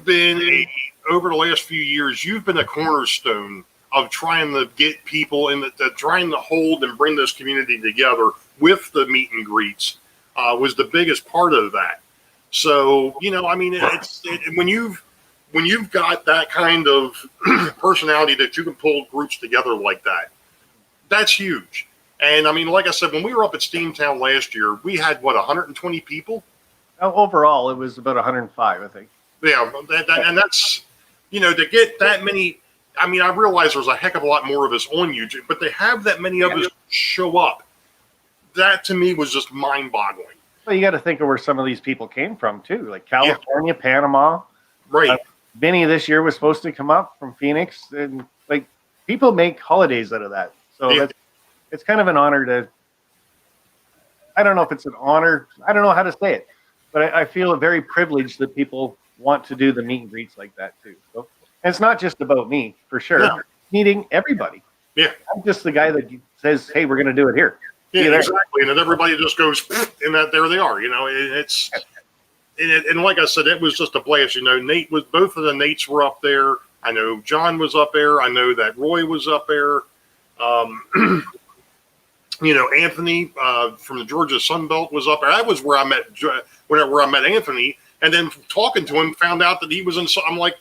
been over the last few years, you've been a cornerstone of trying to get people trying to hold and bring this community together with the meet and greets. Was the biggest part of that. So when you've got that kind of personality that you can pull groups together like that, that's huge. And like I said, when we were up at Steamtown last year, we had 120 people. Overall, it was about 105, I think. Yeah, and that's to get that many. I realize there's a heck of a lot more of us on YouTube, but to have that many of us show up, that to me was just mind-boggling. Well, you got to think of where some of these people came from too, like California, Panama. Right. Vinny this year was supposed to come up from Phoenix, and like people make holidays out of that. So it's kind of an honor to. I don't know if it's an honor. I don't know how to say it, but I feel very privileged that people want to do the meet and greets like that too. So and it's not just about me, for sure. No. Meeting everybody. Yeah. I'm just the guy that says, "Hey, we're going to do it here." Yeah, exactly. And then everybody just goes, and there they are. It's and like I said, it was just a blast. Nate was, both of the Nates were up there. I know John was up there. I know that Roy was up there. Anthony from the Georgia Sun Belt was up there. That was where I met Anthony. And then talking to him, found out that he was in. I'm like,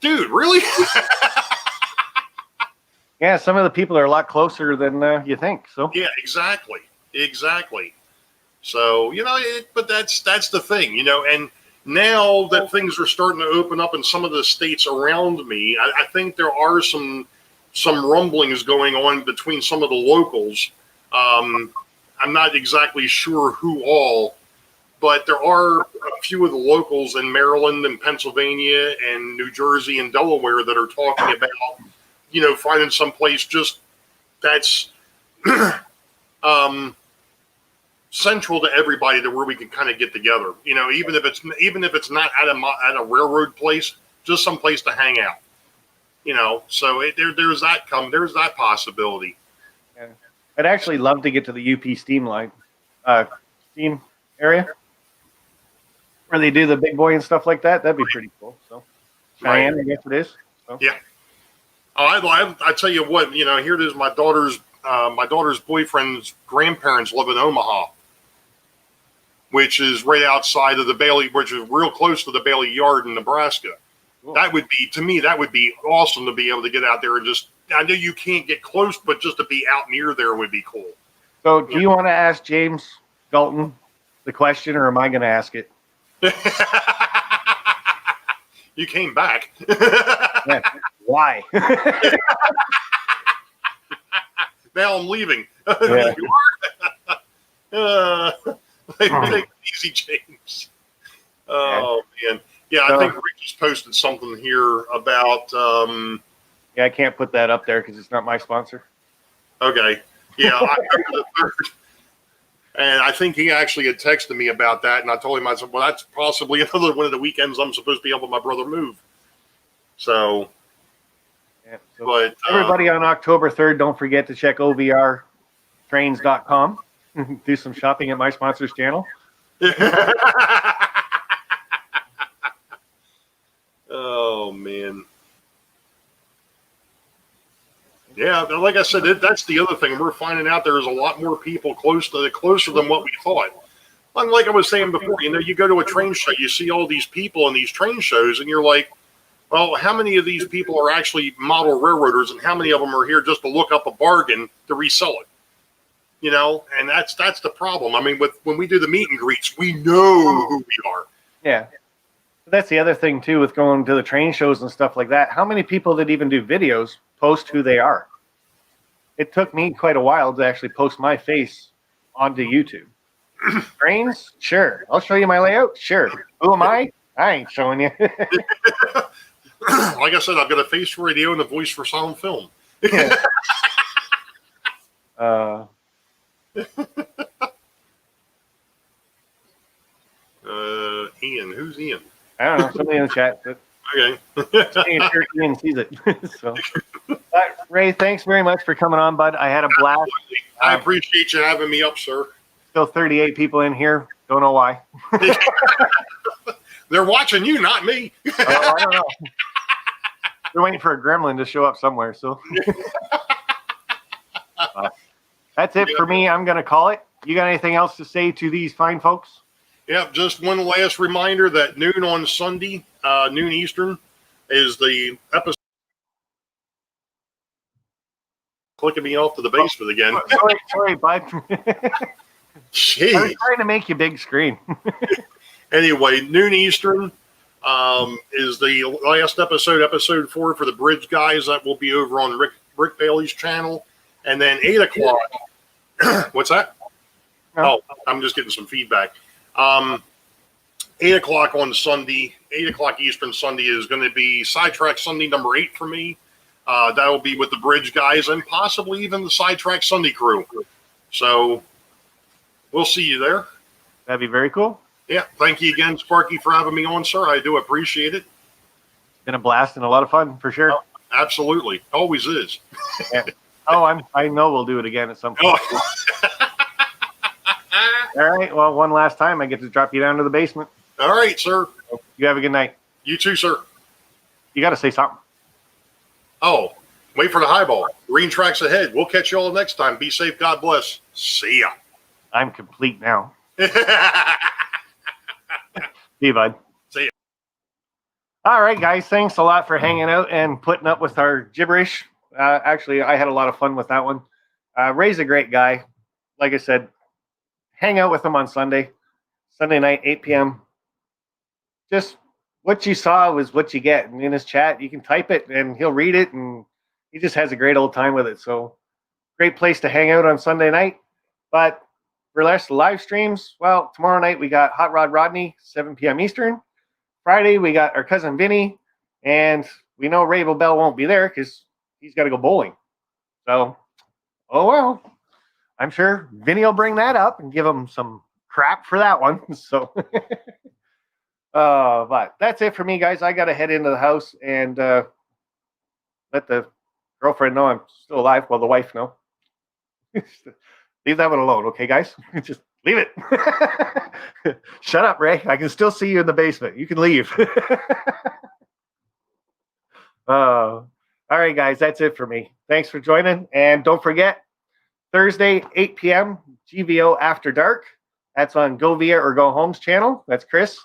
dude, really? Yeah, some of the people are a lot closer than you think. So yeah, exactly. So but that's the thing, and now that things are starting to open up in some of the states around me, I think there are some rumblings going on between some of the locals. I'm not exactly sure who all, but there are a few of the locals in Maryland and Pennsylvania and New Jersey and Delaware that are talking about, finding some place just that's central to everybody, to where we can kind of get together. You know, even if it's not at a railroad place, just some place to hang out. You know, so there's that possibility. Yeah. I'd actually love to get to the UP Steam line, Steam area, where they do the big boy and stuff like that. That'd be pretty cool. So, Cheyenne, I guess it is. So. Yeah. Oh, I tell you what, you know, here it is. My daughter's boyfriend's grandparents live in Omaha, which is right outside of the Bailey, which is real close to the Bailey Yard in Nebraska. Cool. That would be awesome to be able to get out there and just. I know you can't get close, but just to be out near there would be cool. So, do you want to ask James Galton the question, or am I going to ask it? You came back. Yeah. Why? Now I'm leaving. Yeah. Take it easy, James. Oh, man. Yeah, I think Rick just posted something here about. Yeah, I can't put that up there because it's not my sponsor. Okay. Yeah, I heard the third. And I think he actually had texted me about that. And I told him, I said, well, that's possibly another one of the weekends I'm supposed to be helping my brother move. So. Yeah, so but everybody on October 3rd, don't forget to check OVRtrains.com. Do some shopping at my sponsor's channel. Oh, man. Yeah, like I said, that's the other thing. We're finding out there's a lot more people closer than what we thought. And like I was saying before, you know, you go to a train show, you see all these people in these train shows, and you're like, well, how many of these people are actually model railroaders, and how many of them are here just to look up a bargain to resell it? You know, and that's the problem. I mean, when we do the meet and greets, we know who we are. Yeah. That's the other thing, too, with going to the train shows and stuff like that. How many people that even do videos post who they are? It took me quite a while to actually post my face onto YouTube. Trains? Sure. I'll show you my layout? Sure. Who am I? I ain't showing you. Like I said, I've got a face for radio and a voice for sound film. Yeah. Ian, who's Ian? I don't know. Somebody in the chat. But Okay. sure Ian sees it. So, Ray, thanks very much for coming on, bud. I had a blast. I appreciate you having me up, sir. Still 38 people in here. Don't know why. They're watching you, not me. I don't know. They're waiting for a gremlin to show up somewhere. So that's it for me. I'm going to call it. You got anything else to say to these fine folks? Yeah, just one last reminder that noon on Sunday, noon Eastern, is the episode. Clicking me off to the basement again. Sorry, bud. Jeez. I was trying to make you big screen. Anyway, noon Eastern is the last episode 4 for the Bridge guys. That will be over on Rick Bailey's channel. And then 8 o'clock. What's that? No. Oh, I'm just getting some feedback. 8 o'clock on Sunday, 8 o'clock Eastern Sunday is going to be Sidetrack Sunday number 8 for me. That will be with the Bridge guys and possibly even the Sidetrack Sunday crew. So we'll see you there. That'd be very cool. Yeah. Thank you again, Sparky, for having me on, sir. I do appreciate it. Been a blast and a lot of fun for sure. Oh, absolutely. Always is. Yeah. Oh, I know we'll do it again at some point. Oh. All right. Well, one last time, I get to drop you down to the basement. All right, sir. You have a good night. You too, sir. You got to say something. Oh, wait for the highball. Green tracks ahead. We'll catch you all next time. Be safe. God bless. See ya. I'm complete now. See you, bud. See ya. All right, guys. Thanks a lot for hanging out and putting up with our gibberish. Actually, I had a lot of fun with that one. Ray's a great guy. Like I said, hang out with him on Sunday night, 8 p.m. Just what you saw was what you get. And in his chat, you can type it and he'll read it, and he just has a great old time with it. So great place to hang out on Sunday night. But for the rest of the live streams, well, tomorrow night we got Hot Rod Rodney, 7 p.m. Eastern. Friday, we got our cousin Vinny, and we know Ray Boebel won't be there because he's got to go bowling. So Oh, well. I'm sure Vinny will bring that up and give him some crap for that one. So, but that's it for me, guys. I got to head into the house and let the girlfriend know I'm still alive. Well, the wife know. Leave that one alone, okay, guys? Just leave it. Shut up, Ray. I can still see you in the basement. You can leave. All right, guys. That's it for me. Thanks for joining. And don't forget, Thursday, 8 p.m., GVO After Dark. That's on Go Via or Go Home's channel. That's Chris.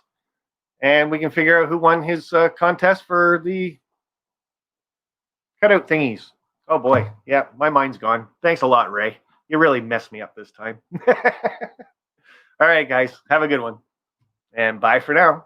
And we can figure out who won his contest for the cutout thingies. Oh, boy. Yeah, my mind's gone. Thanks a lot, Ray. You really messed me up this time. All right, guys. Have a good one. And bye for now.